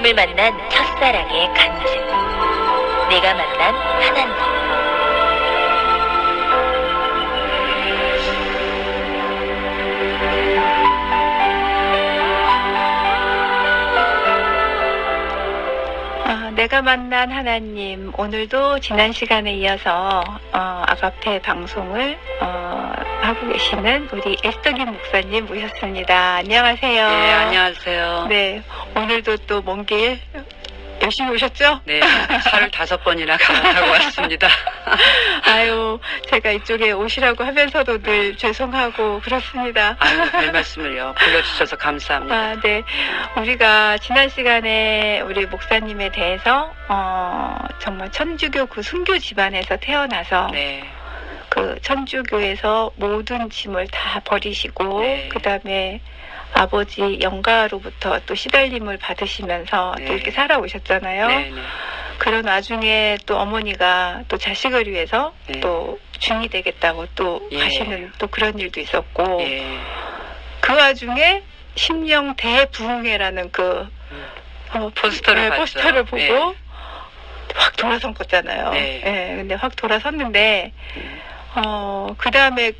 예수님을 만난 첫사랑의 간증. 내가 만난 하나님. 내가 만난 하나님, 오늘도 지난 시간에 이어서 아가페 방송을 하고 계시는 우리 에스더김 목사님 모셨습니다. 안녕하세요. 네, 안녕하세요. 네, 오늘도 또 먼 길 열심히 오셨죠? 네, 차를 5번이나 갈아타고 왔습니다. 아유, 제가 이쪽에 오시라고 하면서도 늘 죄송하고 그렇습니다. 아유, 별 말씀을요. 불러주셔서 감사합니다. 아, 네. 우리가 지난 시간에 우리 목사님에 대해서 정말 천주교 그 순교 집안에서 태어나서 네. 그 천주교에서 모든 짐을 다 버리시고 네. 그다음에 아버지 영가로부터 또 시달림을 받으시면서 네. 또 이렇게 살아오셨잖아요. 네, 네. 그런 와중에 또 어머니가 또 자식을 위해서 네. 또 중이 되겠다고 또 예. 하시는 또 그런 일도 있었고 예. 그 와중에 심령 대부흥회라는 그 포스터를 봤죠. 포스터를 보고 네. 확 돌아섰었잖아요. 네. 예, 근데 확 돌아섰는데 그 다음에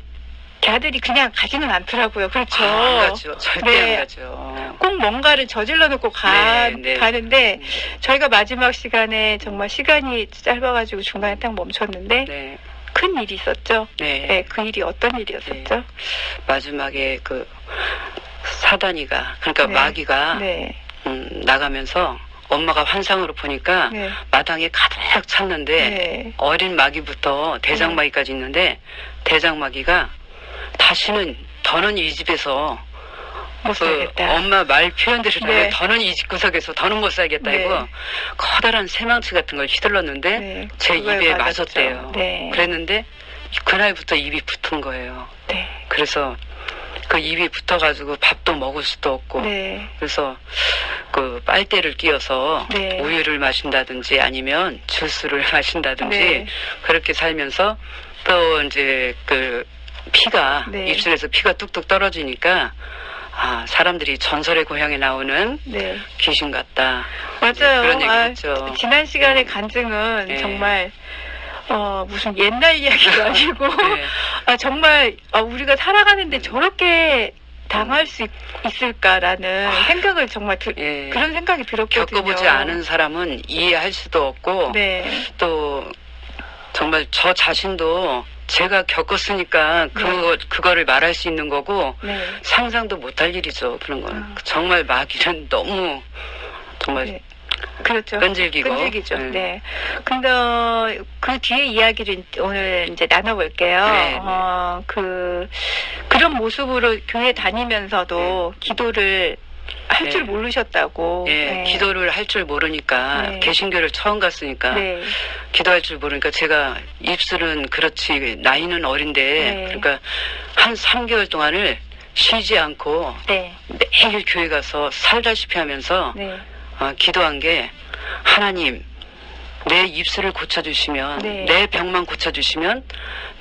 걔들이 그냥 가지는 않더라고요. 그렇죠. 안 가죠. 절대 네. 안 가죠. 꼭 뭔가를 저질러 놓고 네. 가는데 저희가 마지막 시간에 정말 시간이 짧아가지고 중간에 딱 멈췄는데 네. 큰 일이 있었죠. 네. 네, 그 일이 어떤 일이었었죠? 네. 마지막에 그 사단이가, 그러니까 네. 마귀가 네. 나가면서 엄마가 환상으로 보니까 네. 마당에 가득 찼는데 네. 어린 마귀부터 대장마귀까지 있는데 대장마귀가 다시는 더는 이 집에서 못 살겠다. 엄마 말 표현대로 네. 더는 이 집구석에서 더는 못 살겠다 네. 이거 커다란 새망치 같은 걸 휘둘렀는데 네. 제 그거에 입에 맞았죠. 맞았대요. 네. 그랬는데 그날부터 입이 붙은 거예요. 네. 그래서 그 입이 붙어가지고 밥도 먹을 수도 없고 네. 그래서 그 빨대를 끼워서 네. 우유를 마신다든지 아니면 주스를 마신다든지 네. 그렇게 살면서 또 이제 그 피가 네. 입술에서 피가 뚝뚝 떨어지니까 사람들이 전설의 고향에 나오는 네. 귀신 같다. 맞아요. 그런 얘기 했죠. 지난 시간의 간증은 네. 정말 무슨 옛날 이야기가 아니고 네. 정말 우리가 살아가는데 저렇게 당할 수 있을까라는 생각을 정말 예. 그런 생각이 들었거든요. 겪어보지 않은 사람은 이해할 수도 없고 네. 또 정말 저 자신도 제가 겪었으니까 그거를 말할 수 있는 거고 네. 상상도 못할 일이죠. 그런 거는 정말 마귀는 너무 정말 네. 그렇죠. 끈질기고. 끈질기죠. 네. 근데 그 뒤에 이야기를 오늘 이제 나눠볼게요. 네. 그런 모습으로 교회 다니면서도 기도를 할 줄 네. 모르셨다고. 예, 네. 기도를 할 줄 모르니까 네. 개신교를 처음 갔으니까 네. 기도할 줄 모르니까 제가 입술은 그렇지 나이는 어린데 네. 그러니까 한 3개월 동안을 쉬지 않고 네. 매일 교회 가서 살다시피 하면서 네. 기도한 게 하나님 내 입술을 고쳐주시면 네. 내 병만 고쳐주시면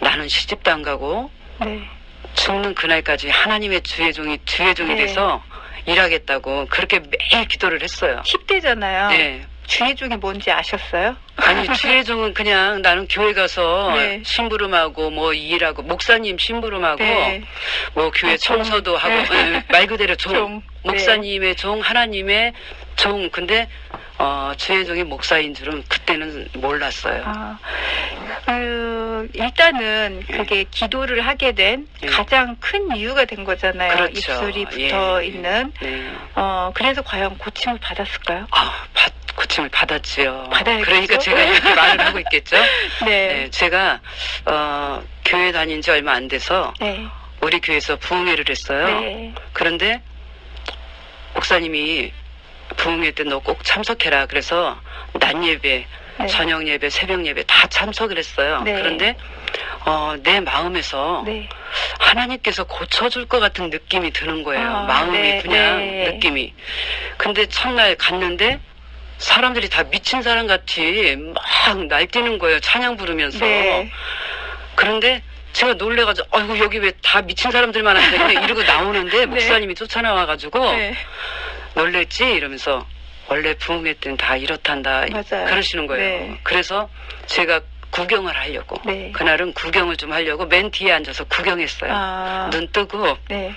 나는 시집도 안 가고 네. 죽는 그날까지 하나님의 주의 종이 네. 돼서 일하겠다고 그렇게 매일 기도를 했어요. 10대잖아요. 네. 주의 종이 뭔지 아셨어요? 아니 주의 종은 그냥 나는 교회 가서 네. 심부름하고 뭐 일하고 목사님 심부름하고 네. 뭐 교회 청소도 하고 네. 말 그대로 종. 종. 목사님의 종 하나님의 종. 근데 주의 종이 목사인 줄은 그때는 몰랐어요. 일단은 그게 기도를 하게 된 가장 큰 이유가 된 거잖아요. 그렇죠. 입술이 붙어 있는. 네. 그래서 과연 고침을 받았을까요? 고침을 받았지요. 받아야겠죠? 그러니까 제가 이렇게 말을 하고 있겠죠. 네. 네, 제가 교회 다닌 지 얼마 안 돼서 네. 우리 교회에서 부흥회를 했어요. 네. 그런데 목사님이 부흥회 때 너 꼭 참석해라. 그래서 낮 예배, 네. 저녁 예배, 새벽 예배 다 참석을 했어요. 네. 그런데 내 마음에서 네. 하나님께서 고쳐줄 것 같은 느낌이 드는 거예요. 마음이 네. 그냥 네. 느낌이. 근데 첫날 갔는데 사람들이 다 미친 사람 같이 막 날뛰는 거예요. 찬양 부르면서. 네. 그런데 제가 놀래가지고 아이고 여기 왜 다 미친 사람들만 한데 그냥 이러고 나오는데 목사님이 쫓아나와가지고 네. 놀랬지 이러면서 원래 부흥회 때는 다 이렇단다. 맞아요. 그러시는 거예요. 네. 그래서 제가 구경을 하려고. 네. 그날은 구경을 좀 하려고 맨 뒤에 앉아서 구경했어요. 아. 눈 뜨고 네.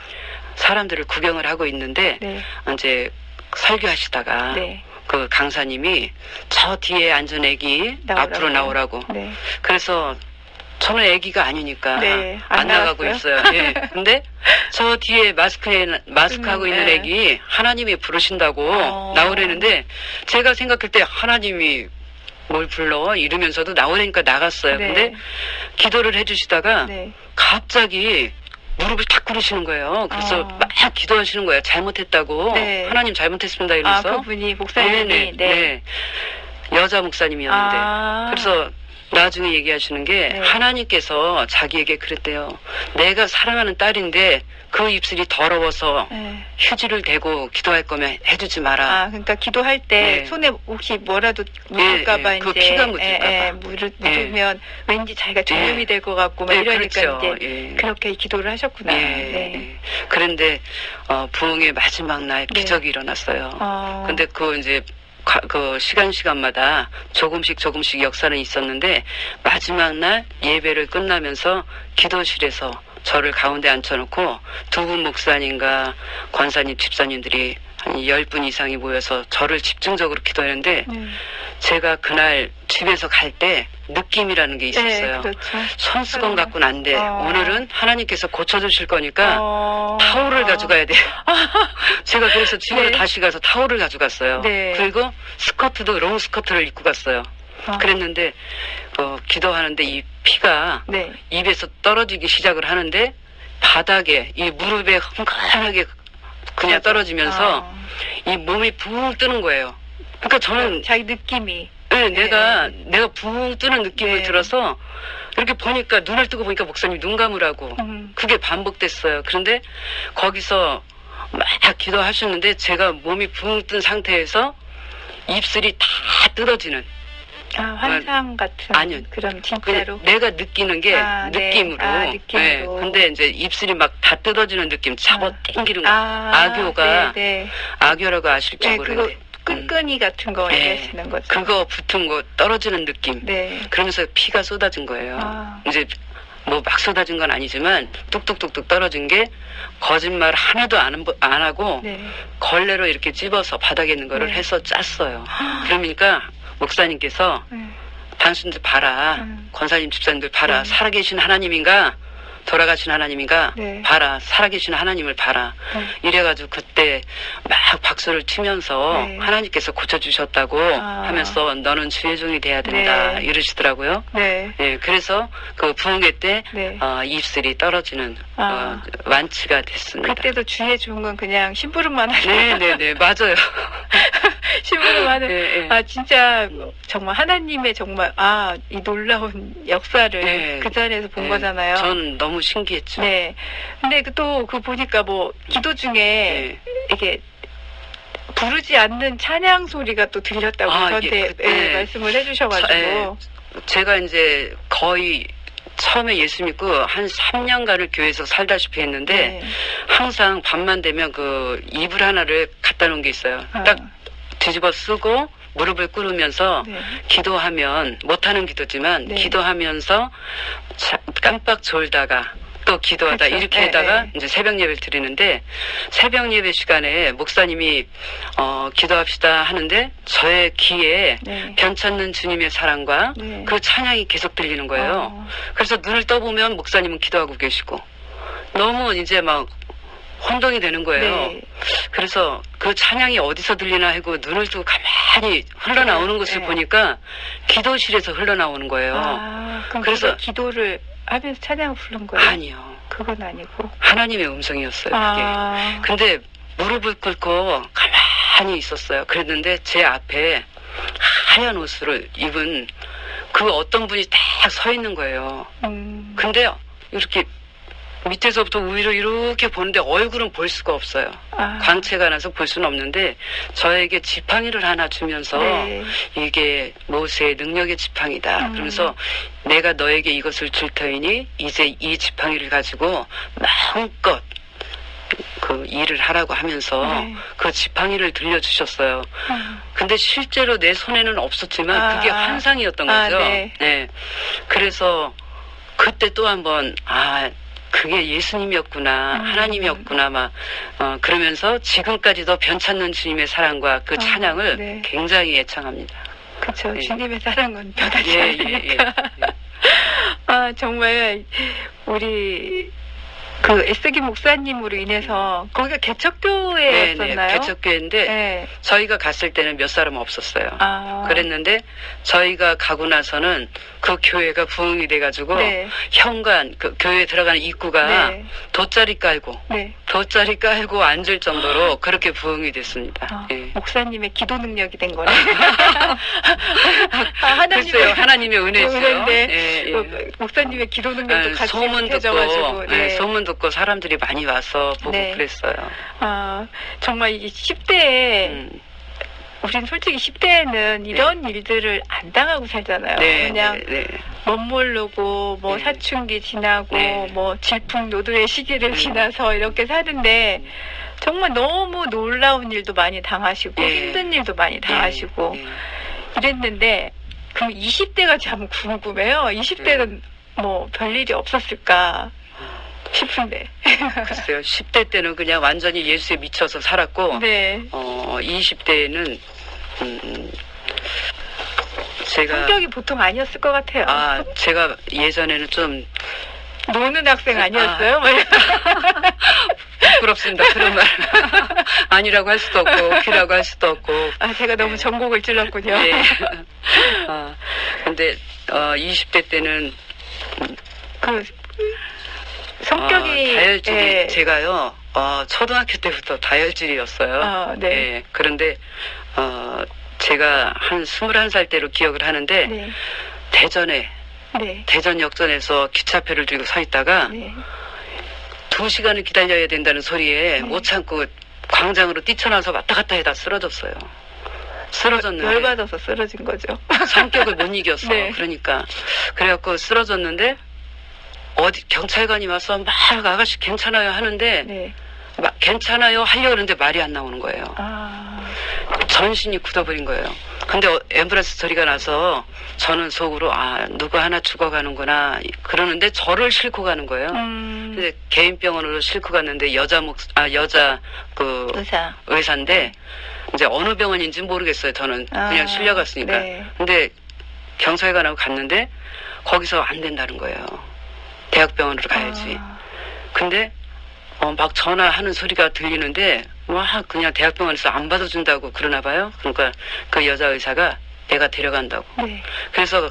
사람들을 구경을 하고 있는데 네. 이제 설교하시다가 네. 그 강사님이 저 뒤에 앉은 애기 나오라고. 앞으로 나오라고. 네. 그래서 저는 애기가 아니니까 네, 안 안 나가고 나왔어요? 있어요. 예. 근데 저 뒤에 마스크하고 있는 네. 애기 하나님이 부르신다고 어. 나오려는데 제가 생각할 때 하나님이 뭘 불러 이러면서도 나오려니까 나갔어요. 네. 근데 기도를 해주시다가 네. 갑자기 무릎을 탁 꿇으시는 거예요. 그래서 막 기도하시는 거예요. 잘못했다고. 네. 하나님 잘못했습니다. 아, 이러면서. 그분이 목사님이 네네. 네. 여자 목사님이었는데. 아. 그래서 나중에 얘기하시는 게 네. 하나님께서 자기에게 그랬대요. 내가 사랑하는 딸인데 그 입술이 더러워서 네. 휴지를 대고 기도할 거면 해주지 마라. 아, 그러니까 기도할 때 네. 손에 혹시 뭐라도 묻을까봐 예, 그 이제 피가 묻을까봐. 묻으면 왠지 자기가 죄음이 될 것 같고 막 네, 이러니까 그렇죠. 이제 예. 그렇게 기도를 하셨구나. 예, 네. 예. 그런데 부흥의 마지막 날 네. 기적이 일어났어요. 어. 근데 그 이제 그 시간마다 조금씩 역사는 있었는데 마지막 날 예배를 끝나면서 기도실에서 저를 가운데 앉혀놓고 두 분 목사님과 권사님, 집사님들이 한 10분 이상이 모여서 저를 집중적으로 기도했는데 제가 그날 집에서 갈 때 느낌이라는 게 있었어요. 네, 그렇죠. 손수건 갖고는 안 돼. 오늘은 하나님께서 고쳐주실 거니까 어. 타올을 가져가야 돼. 제가 그래서 집으로 네. 다시 가서 타올을 가져갔어요. 네. 그리고 스커트도 롱 스커트를 입고 갔어요. 그랬는데 기도하는데 이 피가 네. 입에서 떨어지기 시작을 하는데 바닥에 이 무릎에 흥건하게 그냥 떨어지면서 이 몸이 붕 뜨는 거예요. 그러니까 저는 자기 느낌이. 네, 내가 붕 뜨는 느낌을 네. 들어서 이렇게 보니까 눈을 뜨고 보니까 목사님이 눈 감으라고 그게 반복됐어요. 그런데 거기서 막 기도하셨는데 제가 몸이 붕 뜬 상태에서 입술이 다 뜯어지는 환상 같은. 아니요. 그럼 진짜로. 내가 느끼는 게 네. 느낌으로. 느낌으로. 근데 이제 입술이 막 다 뜯어지는 느낌, 잡아 당기는 거. 악교가 네. 악교라고 아실지 네, 그거 모르는데. 끈끈이 같은 거 네. 얘기하시는 거죠. 그거 붙은 거 떨어지는 느낌. 네. 그러면서 피가 쏟아진 거예요. 이제 뭐 막 쏟아진 건 아니지만 뚝뚝뚝뚝 떨어진 게 거짓말 하나도 안 하고 네. 걸레로 이렇게 찝어서 바닥에 있는 거를 네. 해서 짰어요. 그러니까 목사님께서 당신들 봐라. 권사님 집사님들 봐라. 네. 살아계신 하나님인가 돌아가신 하나님인가 네. 봐라. 살아계신 하나님을 봐라. 이래가지고 그때 막 박수를 치면서 네. 하나님께서 고쳐주셨다고 하면서 너는 주의 종이 돼야 된다. 네. 이러시더라고요. 네. 네, 그래서 그 부흥회 때 네. 입술이 떨어지는 완치가 됐습니다. 그때도 주의 좋은 건 그냥 심부름만 하는. 네네네 맞아요. 심부름하는. 네, 네. 진짜 정말 하나님의 정말 이 놀라운 역사를 네. 그 자리에서 본 네. 거잖아요. 전 너무 신기했죠. 네. 근데 또 그 보니까 뭐 기도 중에 네. 이게 부르지 않는 찬양 소리가 또 들렸다고 저한테 말씀을 해주셔가지고. 제가 이제 거의 처음에 예수 믿고 한 3년간을 교회에서 살다시피 했는데 네. 항상 밤만 되면 그 이불 하나를 갖다 놓은 게 있어요. 딱 뒤집어 쓰고 무릎을 꿇으면서 네. 기도하면 못하는 기도지만 네. 기도하면서 깜빡 졸다가 또 기도하다 그렇죠. 이렇게 네, 하다가 네. 이제 새벽 예배를 드리는데 새벽 예배 시간에 목사님이 기도합시다 하는데 저의 귀에 네. 변찮는 주님의 사랑과 네. 그 찬양이 계속 들리는 거예요. 그래서 눈을 떠보면 목사님은 기도하고 계시고 너무 이제 막 혼동이 되는 거예요. 네. 그래서 그 찬양이 어디서 들리나 하고 눈을 뜨고 가만히 흘러나오는 것을 네. 보니까 기도실에서 흘러나오는 거예요. 그럼 그래서 그래서 기도를 하면서 찬양을 부른 거예요? 아니요. 그건 아니고. 하나님의 음성이었어요. 그게. 근데 무릎을 꿇고 가만히 있었어요. 그랬는데 제 앞에 하얀 옷을 입은 그 어떤 분이 딱 서 있는 거예요. 근데 이렇게 밑에서부터 위로 이렇게 보는데 얼굴은 볼 수가 없어요. 광채가 나서 볼 수는 없는데 저에게 지팡이를 하나 주면서 네. 이게 모세의 능력의 지팡이다. 그러면서 내가 너에게 이것을 줄 터이니 이제 이 지팡이를 가지고 마음껏 그 일을 하라고 하면서 네. 그 지팡이를 들려주셨어요. 근데 실제로 내 손에는 없었지만 그게 환상이었던 거죠. 네. 네. 그래서 그때 또 한번 그게 예수님이었구나, 하나님이었구나, 그러면서 지금까지도 변찮는 주님의 사랑과 그 찬양을 네. 굉장히 애창합니다. 그렇죠. 예. 주님의 사랑은 변하지 예, 않으니까. 정말 우리 그 에스기 목사님으로 인해서 거기가 개척교회였었나요? 네, 개척교회인데 네. 저희가 갔을 때는 몇 사람 없었어요. 그랬는데 저희가 가고 나서는 그 교회가 부흥이 돼가지고 네. 현관 그 교회 들어가는 입구가 네. 돗자리 깔고 네. 앉을 정도로 그렇게 부흥이 됐습니다. 예. 목사님의 기도 능력이 된 거네. 글쎄요, 하나님의 은혜죠. 은혜인데 예. 목사님의 기도 능력도 같이 소문 해져가지고 듣고, 소문 듣고 사람들이 많이 와서 보고 네. 그랬어요. 정말 이 10대에 우린 솔직히 10대에는 이런 일들을 안 당하고 살잖아요. 그냥 멋모르고 뭐 네. 사춘기 지나고 네. 뭐 질풍노도의 시기를 지나서 이렇게 사는데 정말 너무 놀라운 일도 많이 당하시고 힘든 일도 많이 당하시고 이랬는데 그럼 20대가 참 궁금해요. 20대는 뭐 별일이 없었을까 싶은데. 글쎄요, 10대 때는 그냥 완전히 예수에 미쳐서 살았고, 네. 20대에는, 제가. 성격이 보통 아니었을 것 같아요. 제가 예전에는 좀. 노는 학생 아니었어요? 부끄럽습니다. 그런 말. 아니라고 할 수도 없고, 귀라고 할 수도 없고. 제가 너무 전곡을 찔렀군요. 네. 근데, 20대 때는. 성격이 다혈질이 제가요 초등학교 때부터 다혈질이었어요. 네. 예, 그런데 제가 한 21살 때로 기억을 하는데 네. 대전에 네. 대전역전에서 기차표를 들고 서 있다가 네. 2시간을 기다려야 된다는 소리에 못 참고 광장으로 뛰쳐나서 왔다 갔다 해다 쓰러졌어요. 쓰러졌는데 열받아서 쓰러진 거죠. 성격을 못 이겼어. 네. 그러니까 그래갖고 쓰러졌는데 어디 경찰관이 와서 막 아가씨 괜찮아요 하는데 네. 막 괜찮아요 하려고 하는데 말이 안 나오는 거예요. 전신이 굳어버린 거예요. 근데 앰뷸런스 소리가 나서 저는 속으로 누구 하나 죽어가는구나 그러는데 저를 싣고 가는 거예요. 근데 개인병원으로 싣고 갔는데 여자 그 의사인데 이제 어느 병원인지 모르겠어요. 저는 그냥 실려갔으니까. 네. 근데 경찰관하고 갔는데 거기서 안 된다는 거예요. 대학병원으로 가야지. 근데 막 전화하는 소리가 들리는데 와 그냥 대학병원에서 안 받아준다고 그러나 봐요. 그러니까 그 여자 의사가 내가 데려간다고. 네. 그래서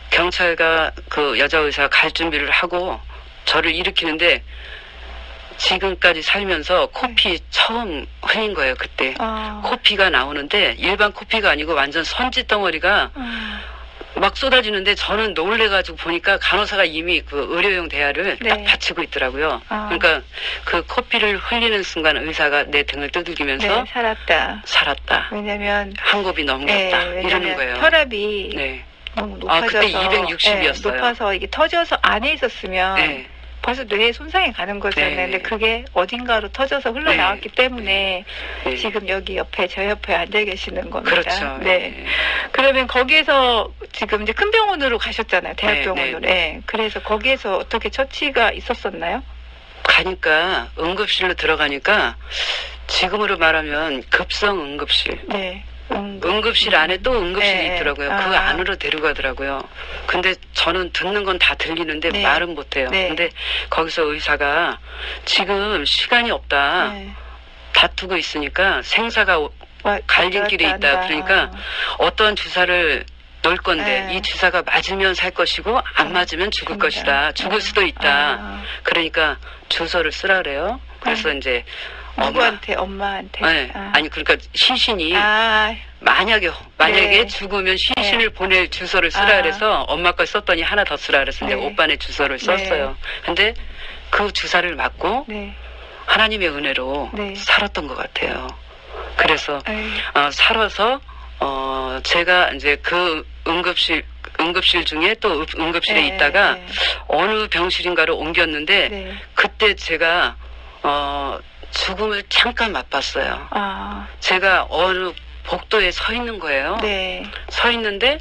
경찰과 그 여자 의사가 갈 준비를 하고 저를 일으키는데 지금까지 살면서 코피 처음 흘린 거예요. 그때 코피가 나오는데 일반 코피가 아니고 완전 선지 덩어리가 막 쏟아지는데 저는 놀래가지고 보니까 간호사가 이미 그 의료용 대야를 딱 받치고 있더라고요. 그러니까 그 코피를 흘리는 순간 의사가 내 등을 두들기면서 살았다. 왜냐면 한 곱이 넘겼다. 이러는 거예요. 혈압이 너무 높아져서 그때 260이었어요. 높아서 이게 터져서 안에 있었으면 벌써 뇌에 손상이 가는 거잖아요. 근데 그게 어딘가로 터져서 흘러나왔기 때문에 지금 여기 옆에 저 옆에 앉아 계시는 겁니다. 그렇죠. 네. 그러면 거기에서 지금 이제 큰 병원으로 가셨잖아요. 대학병원으로. 그래서 거기에서 어떻게 처치가 있었었나요? 가니까 응급실로 들어가니까 지금으로 말하면 급성 응급실. 네. 응급실 안에 또 응급실이 있더라고요. 그 안으로 데려가더라고요. 근데 저는 듣는 건 다 들리는데 말은 못해요. 근데 거기서 의사가 지금 시간이 없다. 다투고 있으니까 생사가 갈림길에 있다. 그러니까 어떤 주사를 놓을 건데 이 주사가 맞으면 살 것이고 안 맞으면 죽을 것이다. 죽을 수도 있다. 그러니까 주소를 쓰라 그래요. 그래서 이제 누구한테? 엄마한테? 아니 그러니까 시신이 만약에 죽으면 시신을 보낼 주소를 쓰라 그래서 엄마 걸 썼더니 하나 더 쓰라 그래서 이제 오빠네 주소를 썼어요. 근데 그 주사를 맞고 하나님의 은혜로 살았던 것 같아요. 그래서 살아서 제가 이제 그 응급실 중에 또 응급실에 있다가 어느 병실인가로 옮겼는데 그때 제가 죽음을 잠깐 맛봤어요. 아, 제가 어느 복도에 서 있는 거예요. 네. 서 있는데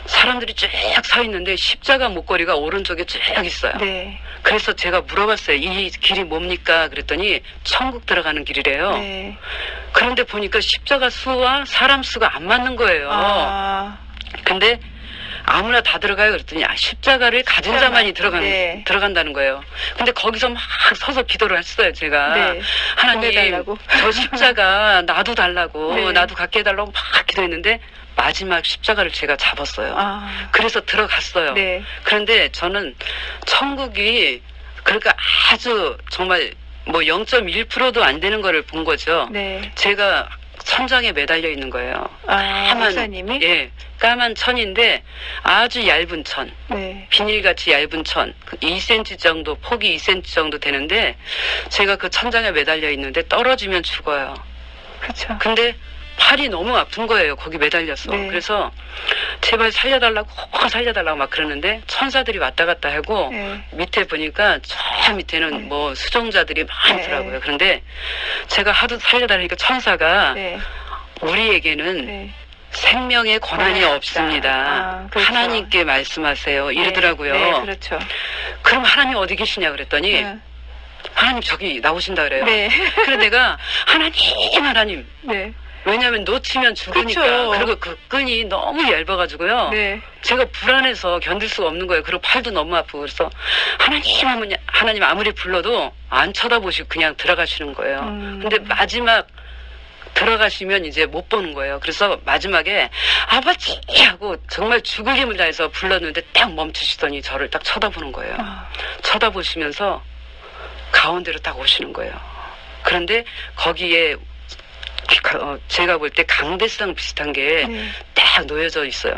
사람들이 쭉 서 있는데 십자가 목걸이가 오른쪽에 쭉 있어요. 네. 그래서 제가 물어봤어요. 이 길이 뭡니까? 그랬더니 천국 들어가는 길이래요. 네. 그런데 보니까 십자가 수와 사람 수가 안 맞는 거예요. 아, 근데 아무나 다 들어가요. 그랬더니 십자가를 가진 자만이 네. 들어간다는 거예요. 근데 거기서 막 서서 기도를 했어요. 제가 네. 하나님 보내달라고. 저 십자가 나도 달라고 네. 나도 갖게 해달라고 막 기도했는데 마지막 십자가를 제가 잡았어요. 아, 그래서 들어갔어요. 네. 그런데 저는 천국이 그러니까 아주 정말 뭐 0.1%도 안 되는 거를 본 거죠. 네. 제가 천장에 매달려 있는 거예요. 아, 목사님이? 예, 까만 천인데 아주 얇은 천, 네. 비닐같이 얇은 천, 2cm 정도, 폭이 2cm 정도 되는데 제가 그 천장에 매달려 있는데 떨어지면 죽어요. 그쵸. 근데 팔이 너무 아픈 거예요. 거기 매달려서. 네. 그래서 제발 살려달라고 살려달라고 막 그러는데 천사들이 왔다 갔다 하고 네. 밑에 보니까 저 밑에는 네. 뭐 수종자들이 많더라고요. 네. 그런데 제가 하도 살려달라니까 천사가 네. 우리에게는 네. 생명의 권한이 권한이 없습니다. 아, 그렇죠. 하나님께 말씀하세요. 이러더라고요. 네, 그렇죠. 그럼 하나님 어디 계시냐 그랬더니 네. 하나님 저기 나오신다 그래요. 네. 그래서 내가 하나님 네. 왜냐하면 놓치면 죽으니까. 그쵸. 그리고 그 끈이 너무 얇아가지고요. 네. 제가 불안해서 견딜 수가 없는 거예요. 그리고 팔도 너무 아프고 그래서 하나님 아무리 불러도 안 쳐다보시고 그냥 들어가시는 거예요. 근데 마지막 들어가시면 이제 못 보는 거예요. 그래서 마지막에 아버지 하고 정말 죽을 힘을 다해서 불렀는데 딱 멈추시더니 저를 딱 쳐다보는 거예요. 아, 쳐다보시면서 가운데로 딱 오시는 거예요. 그런데 거기에 제가 볼 때 강대상 비슷한 게 딱 네. 놓여져 있어요.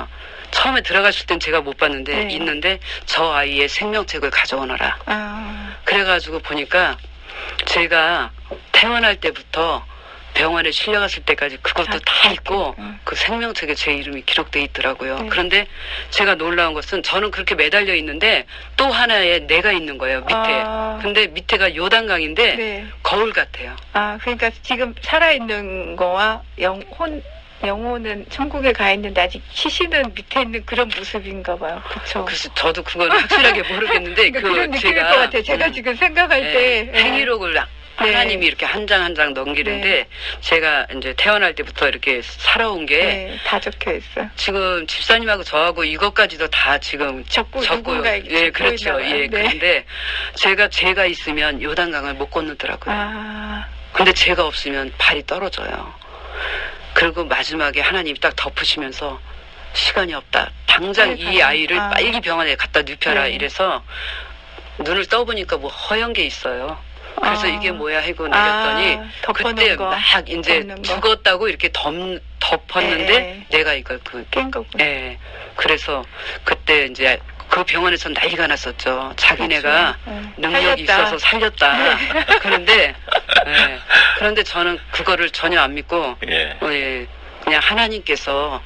처음에 들어가실 땐 제가 못 봤는데 네. 있는데 저 아이의 생명책을 가져오너라. 아, 그래가지고 보니까 제가 태어날 때부터 병원에 실려갔을 때까지 그것도 다 있고 그 생명책에 제 이름이 기록돼 있더라고요. 네. 그런데 제가 놀라운 것은 저는 그렇게 매달려 있는데 또 하나의 내가 있는 거예요. 밑에. 아. 근데 밑에가 요단강인데 네. 거울 같아요. 아, 그러니까 지금 살아있는 거와 영혼은 천국에 가 있는데 아직 시신은 밑에 있는 그런 모습인가 봐요. 그렇죠. 그래서 저도 그건 확실하게 모르겠는데 그러니까 그런 느낌일 것 같아요. 제가 지금 생각할 때 행위록을 하나님이 이렇게 한 장 한 장 넘기는데 네. 제가 이제 태어날 때부터 이렇게 살아온 게 네, 다 적혀 있어요. 지금 집사님하고 저하고 이것까지도 다 지금 적고 적고요. 누군가에게 예, 적고 그렇죠. 있나 봐요. 예, 네. 그런데 제가 있으면 요단강을 못 건너더라고요. 아, 근데 제가 없으면 발이 떨어져요. 그리고 마지막에 하나님이 딱 덮으시면서 시간이 없다. 당장 이 아이를 빨리 병원에 갖다 눕혀라. 네. 이래서 눈을 떠보니까 뭐 허연 게 있어요. 그래서 이게 뭐야 하고 내렸더니 덮어놓은 그때 거. 막 이제 덮는 거. 죽었다고 이렇게 덮었는데 네. 내가 이걸 깬 거구나. 예. 그래서 그때 이제 그 병원에서 난리가 났었죠. 자기네가 그렇죠. 능력이 살렸다. 있어서 살렸다. 그런데 예. 그런데 저는 그거를 전혀 안 믿고 예. 예. 그냥 하나님께서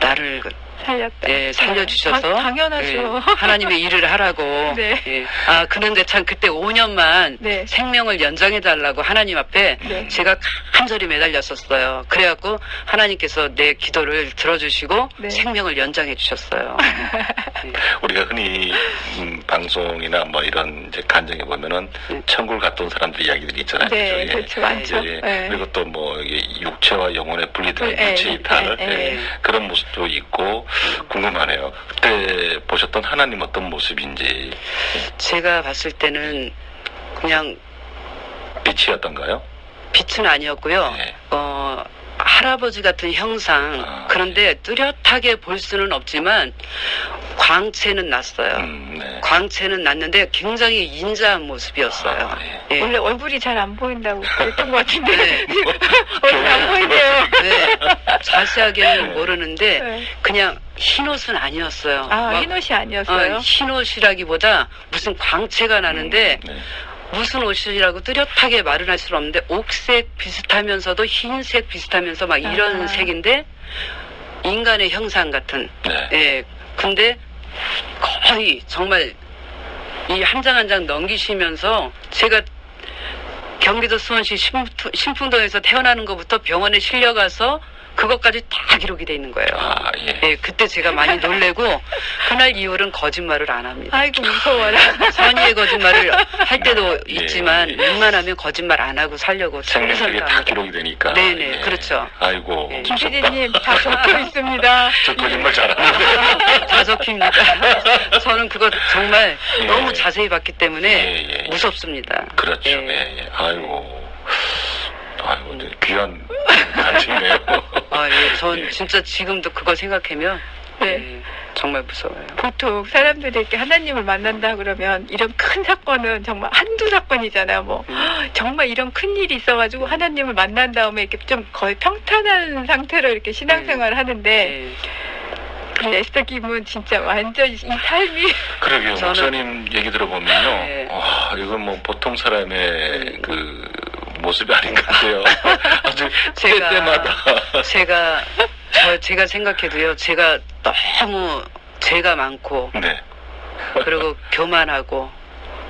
나를 살렸다. 예, 살려주셔서 당연하죠. 예, 하나님의 일을 하라고. 네. 예. 아 그런데 참 그때 5년만 네. 생명을 연장해달라고 하나님 앞에 네. 제가 간절히 매달렸었어요. 그래갖고 하나님께서 내 기도를 들어주시고 네. 생명을 연장해 주셨어요. 예. 우리가 흔히 방송이나 뭐 이런 이제 간증해 보면은 천국을 갔다 온 사람들 이야기들이 있잖아요. 네, 그죠? 그렇죠. 많죠. 예. 네. 그리고 또 뭐 육체와 영혼의 분리된 네, 육체 이탈 네, 예. 네. 그런 모습도 있고 궁금하네요. 그때 보셨던 하나님 어떤 모습인지. 제가 봤을 때는 그냥 빛이었던가요? 빛은 아니었고요. 네. 할아버지 같은 형상. 아, 그런데 뚜렷하게 볼 수는 없지만 광채는 났어요. 네. 광채는 났는데 굉장히 인자한 모습이었어요. 아, 네. 예. 원래 얼굴이 잘 안 보인다고 그랬던 것 같은데 네. 얼굴 안 보이네요. 네. 자세하게는 모르는데 네. 그냥 흰옷은 아니었어요. 아, 막, 흰옷이 아니었어요? 흰옷이라기보다 무슨 광채가 나는데 네. 무슨 옷이라고 뚜렷하게 말은 할 수는 없는데 옥색 비슷하면서도 흰색 비슷하면서 막 이런 아. 색인데 인간의 형상 같은. 네. 예. 근데 거의 정말 이 한 장 한 장 넘기시면서 제가 경기도 수원시 신풍동에서 태어나는 것부터 병원에 실려가서 그것까지 다 기록이 돼 있는 거예요. 아, 예. 예, 그때 제가 많이 놀래고 그날 이후로는 거짓말을 안 합니다. 아이고 무서워라. 선의의 거짓말을 할 때도 예, 있지만 예. 웬만하면 거짓말 안 하고 살려고 생명력이 다 합니다. 기록이 되니까. 네네, 예. 그렇죠. 아이고. 예. 김 PD님 다 적혀 있습니다. 저 거짓말 잘하는데. 다 적힙니다. 저는 그거 정말 예. 너무 자세히 봤기 때문에 예, 예. 무섭습니다. 그렇죠. 예. 예, 예. 아이고. 아이고, 이제 귀한 간증이네요. 아, 예, 전 예. 진짜 지금도 그거 생각하면 네. 예, 정말 무서워요. 보통 사람들이 이렇게 하나님을 만난다 그러면 이런 큰 사건은 정말 한두 사건이잖아요. 뭐 정말 이런 큰 일이 있어가지고 하나님을 만난 다음에 이렇게 좀 거의 평탄한 상태로 이렇게 신앙생활을 하는데 예. 에스더 김은 진짜 완전 이 삶이 그러게요. 저는- 목사님 얘기 들어보면요. 네. 와, 이건 뭐 보통 사람의 그 모습이 아닌 것 같아요. 아주 제가- 때마다. 제가 생각해도요, 제가 너무 죄가 많고, 네. 그리고 교만하고,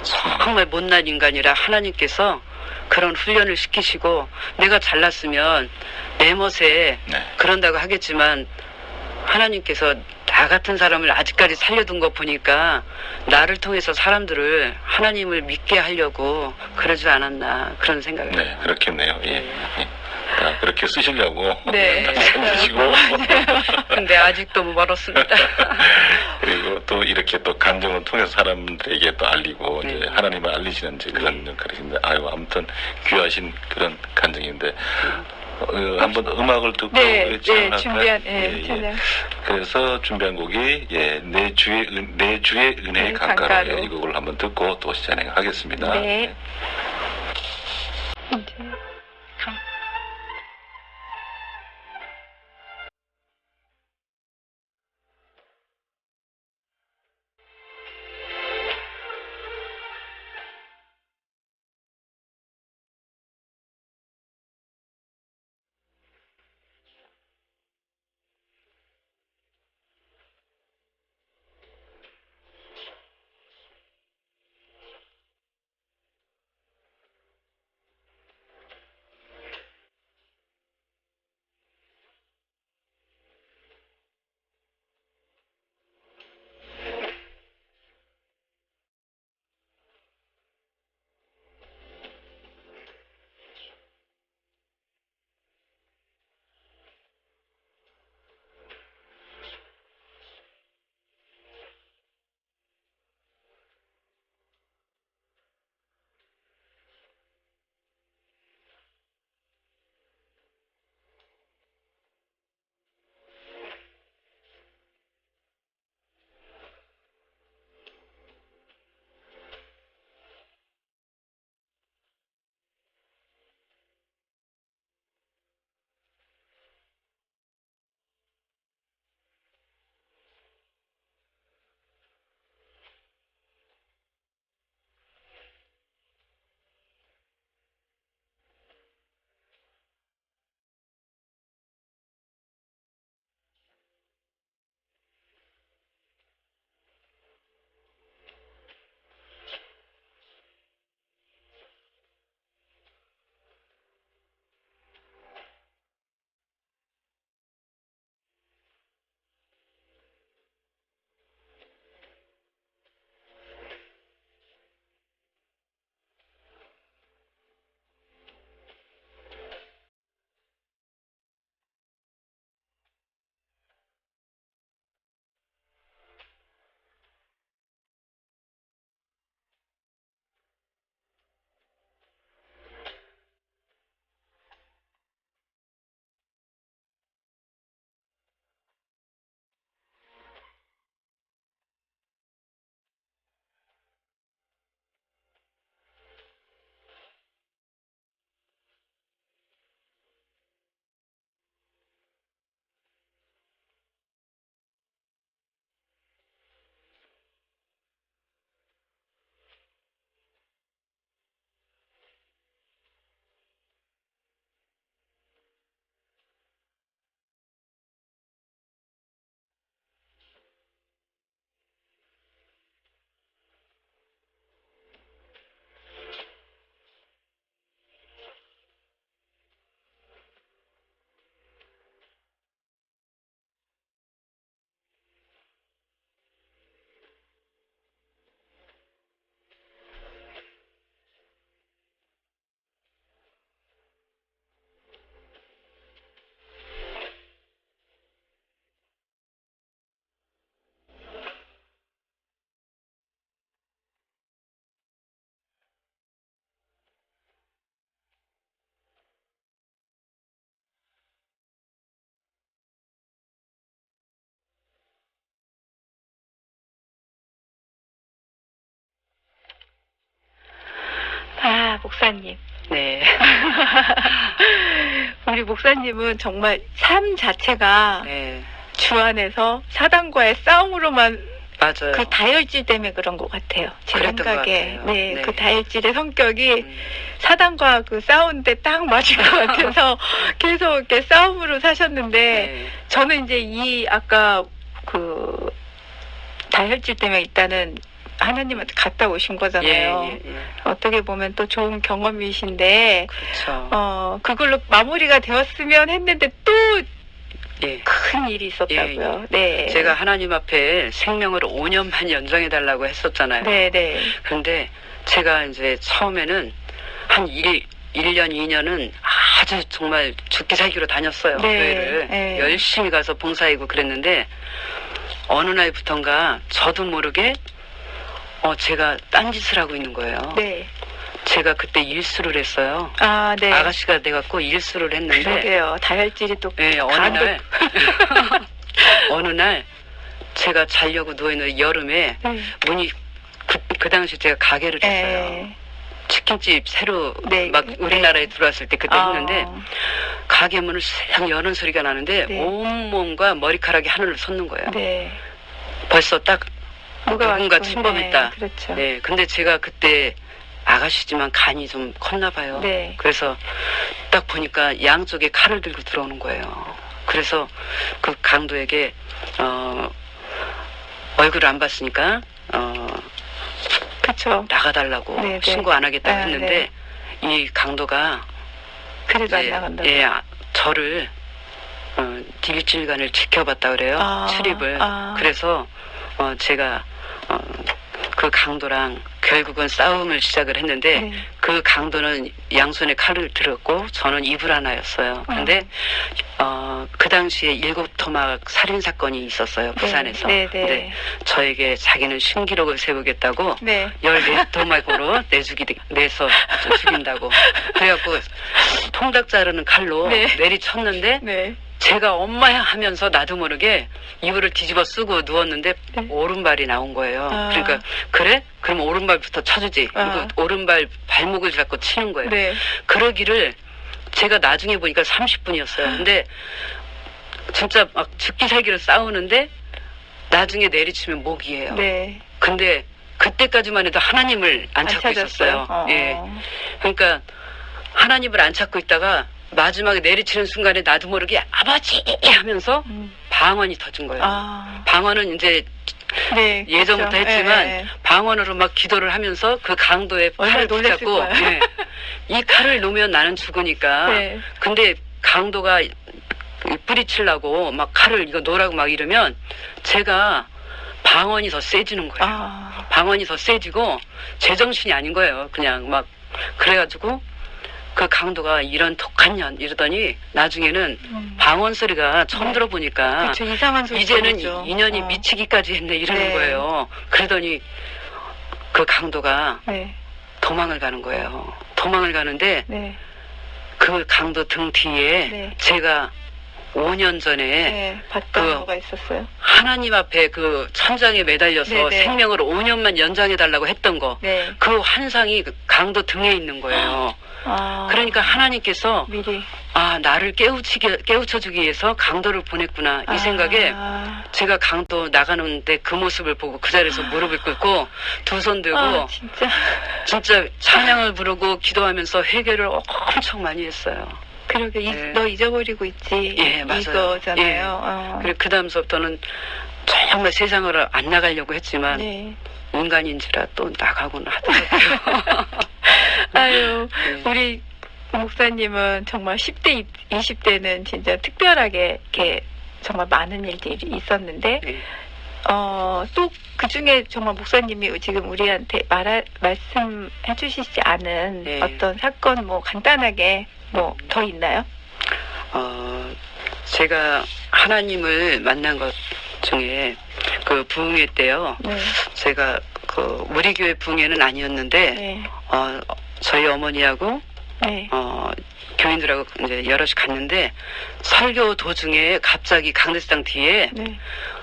정말 못난 인간이라 하나님께서 그런 훈련을 시키시고, 내가 잘났으면 내 멋에 네. 그런다고 하겠지만, 하나님께서 나 같은 사람을 아직까지 살려둔 거 보니까 나를 통해서 사람들을 하나님을 믿게 하려고 그러지 않았나 그런 생각을 네, 그렇겠네요. 예. 예. 다 그렇게 쓰시려고 네. 다 살리시고 근데 아직도 멀었습니다. 그리고 또 이렇게 또 감정을 통해서 사람들에게 또 알리고 이제 네. 하나님을 알리시는 이제 그런 역할이신데 아유 아무튼 귀하신 그런 간증인데 한번 음악을 듣고 네, 찬양을 네, 준비한 할까요? 찬양. 그래서 준비한 곡이 내 주의 은혜의 네, 강가로 강가로. 이 곡을 한번 듣고 또 진행하겠습니다. 네. 이제 목사님. 네. 우리 목사님은 정말 삶 자체가 네. 주 안에서 사단과의 싸움으로만 맞아요. 그 다혈질 때문에 그런 것 같아요. 제 그랬던 것 생각에. 같아요. 네, 네. 그 다혈질의 성격이 사단과 그 싸우는데 딱 맞을 것 같아서 계속 이렇게 싸움으로 사셨는데 네. 저는 이제 이 아까 그 다혈질 때문에 일단은 하나님한테 갔다 오신 거잖아요. 예, 예, 예. 어떻게 보면 또 좋은 경험이신데 그렇죠. 그걸로 마무리가 되었으면 했는데 또 예. 큰 일이 있었다고요. 네. 제가 하나님 앞에 생명을 5년만 연장해달라고 했었잖아요. 네, 네. 그런데 제가 이제 처음에는 한 1년, 2년은 아주 정말 죽기 살기로 다녔어요. 네, 교회를. 네. 열심히 가서 봉사하고 그랬는데 어느 날부턴가 저도 모르게 제가 딴짓을 하고 있는 거예요. 네. 제가 그때 일수를 했어요. 아, 네. 아가씨가 돼갖고 일수를 했는데 그러게요. 다혈질이 또 예, 어느 날 제가 자려고 누워있는 여름에 네. 문이 그 당시 제가 가게를 했어요. 네. 치킨집 새로 네. 막 우리나라에 들어왔을 때 그때 했는데 가게 문을 싹 여는 소리가 나는데 네. 온몸과 머리카락이 하늘을 솟는 거예요. 네. 벌써 딱 누군가 왔군. 침범했다. 네, 그렇죠. 네, 근데 제가 그때 아가씨지만 간이 좀 컸나 봐요. 네. 그래서 딱 보니까 양쪽에 칼을 들고 들어오는 거예요. 그래서 그 강도에게 얼굴을 안 봤으니까 그렇죠. 나가달라고 네, 네. 신고 안 하겠다 했는데 네. 이 강도가 그래도 안 나간다고. 저를 일주일간을 지켜봤다 그래요. 출입을. 그래서 제가 그 강도랑 결국은 싸움을 시작을 했는데 네. 그 강도는 양손에 칼을 들었고 저는 이불 하나였어요. 근데 그 당시에 7토막 살인 사건이 있었어요. 부산에서. 네, 네, 네. 근데 저에게 자기는 신기록을 세우겠다고 네. 14토막으로 내서 죽인다고. 그래갖고 통닭 자르는 칼로 네. 내리쳤는데 네. 제가 엄마야 하면서 나도 모르게 이불을 뒤집어 쓰고 누웠는데 네. 오른발이 나온 거예요. 그러니까 그래? 그럼 오른발부터 쳐주지. 그리고 오른발 발목을 잡고 치는 거예요. 네. 그러기를 제가 나중에 보니까 30분이었어요. 근데 진짜 막 죽기 살기로 싸우는데 나중에 내리치면 목이에요. 네. 근데 그때까지만 해도 하나님을 안 찾고 찾았어요? 있었어요. 예. 그러니까 하나님을 안 찾고 있다가 마지막에 내리치는 순간에 나도 모르게 아버지 하면서 방언이 터진 거예요. 방언은 이제 네, 예전부터 그렇죠. 했지만 네. 방언으로 막 기도를 하면서 그 강도의 팔을 놀랬을 붙잡고 거예요. 예. 이 칼을 놓으면 나는 죽으니까 네. 근데 강도가 뿌리치려고 막 칼을 이거 놓으라고 막 이러면 제가 방언이 더 세지는 거예요. 방언이 더 세지고 제정신이 아닌 거예요. 그냥 막 그래가지고 그 강도가 이런 독한 년 이러더니 나중에는 방언 소리가 처음 들어보니까 그렇죠. 이상한 소리 이제는 들리죠. 인연이 미치기까지 했네 이러는 네. 거예요. 그러더니 그 강도가 네. 도망을 가는 거예요. 도망을 가는데 네. 그 강도 등 뒤에 네. 제가 5년 전에 네. 봤던 그 거가 있었어요. 하나님 앞에 그 천장에 매달려서 네네. 생명을 5년만 연장해달라고 했던 거. 네. 그 환상이 그 강도 등에 있는 거예요. 그러니까 하나님께서 미리 나를 깨우쳐주기 위해서 강도를 보냈구나 이 생각에 제가 강도 나가는데 그 모습을 보고 그 자리에서 무릎을 꿇고 두 손 들고 진짜 찬양을 부르고 기도하면서 회개를 엄청 많이 했어요. 그러게 네. 너 잊어버리고 있지. 예, 맞아요. 이거잖아요. 그리고 그 다음서부터는 정말 세상을 안 나가려고 했지만 네. 인간인지라 또 나가곤 하더라고요. 아유, 네. 우리 목사님은 정말 10대, 20대는 진짜 특별하게 이렇게 정말 많은 일들이 있었는데, 네. 또 그 중에 정말 목사님이 지금 우리한테 말씀해 주시지 않은 네. 어떤 사건 뭐 간단하게 뭐 더 있나요? 제가 하나님을 만난 것 중에 그 부흥회 때요. 네. 제가 그 우리 교회 부흥회는 아니었는데 네. 저희 어머니하고 네. 교인들하고 이제 여럿이 갔는데 설교 도중에 갑자기 강대상 뒤에 네.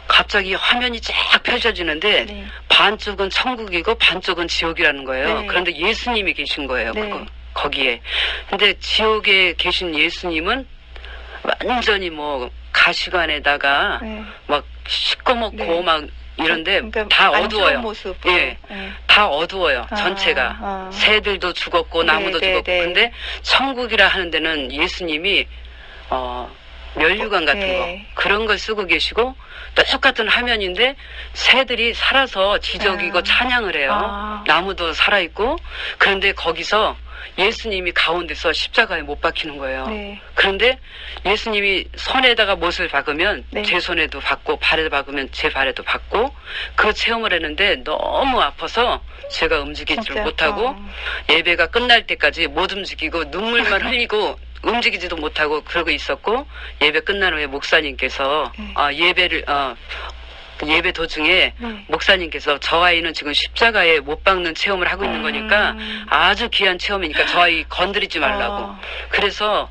갑자기 화면이 쫙 펼쳐지는데 네. 반쪽은 천국이고 반쪽은 지옥이라는 거예요. 네. 그런데 예수님이 계신 거예요. 네. 거기에. 근데 지옥에 계신 예수님은 완전히 뭐 가시관에다가 네. 막 시꺼멓고 네. 막 이런데 그러니까 다 안 어두워요. 좋은 모습. 예. 다 어두워요. 전체가. 아. 새들도 죽었고 나무도 네, 네, 죽었고. 네. 근데 천국이라 하는 데는 예수님이 면류관 같은 네. 거 그런 걸 쓰고 계시고 똑같은 화면인데 새들이 살아서 지저귀고 아. 찬양을 해요. 아. 나무도 살아있고. 그런데 거기서 예수님이 가운데서 십자가에 못 박히는 거예요. 네. 그런데 예수님이 손에다가 못을 박으면 네. 제 손에도 박고 발에 박으면 제 발에도 박고 그 체험을 했는데 너무 아파서 제가 움직이지를 진짜? 못하고 예배가 끝날 때까지 못 움직이고 눈물만 흘리고 움직이지도 못하고 그러고 있었고 예배 끝난 후에 목사님께서 예배 도중에 네. 목사님께서 저 아이는 지금 십자가에 못 박는 체험을 하고 있는 거니까 아주 귀한 체험이니까 저 아이 건드리지 말라고. 그래서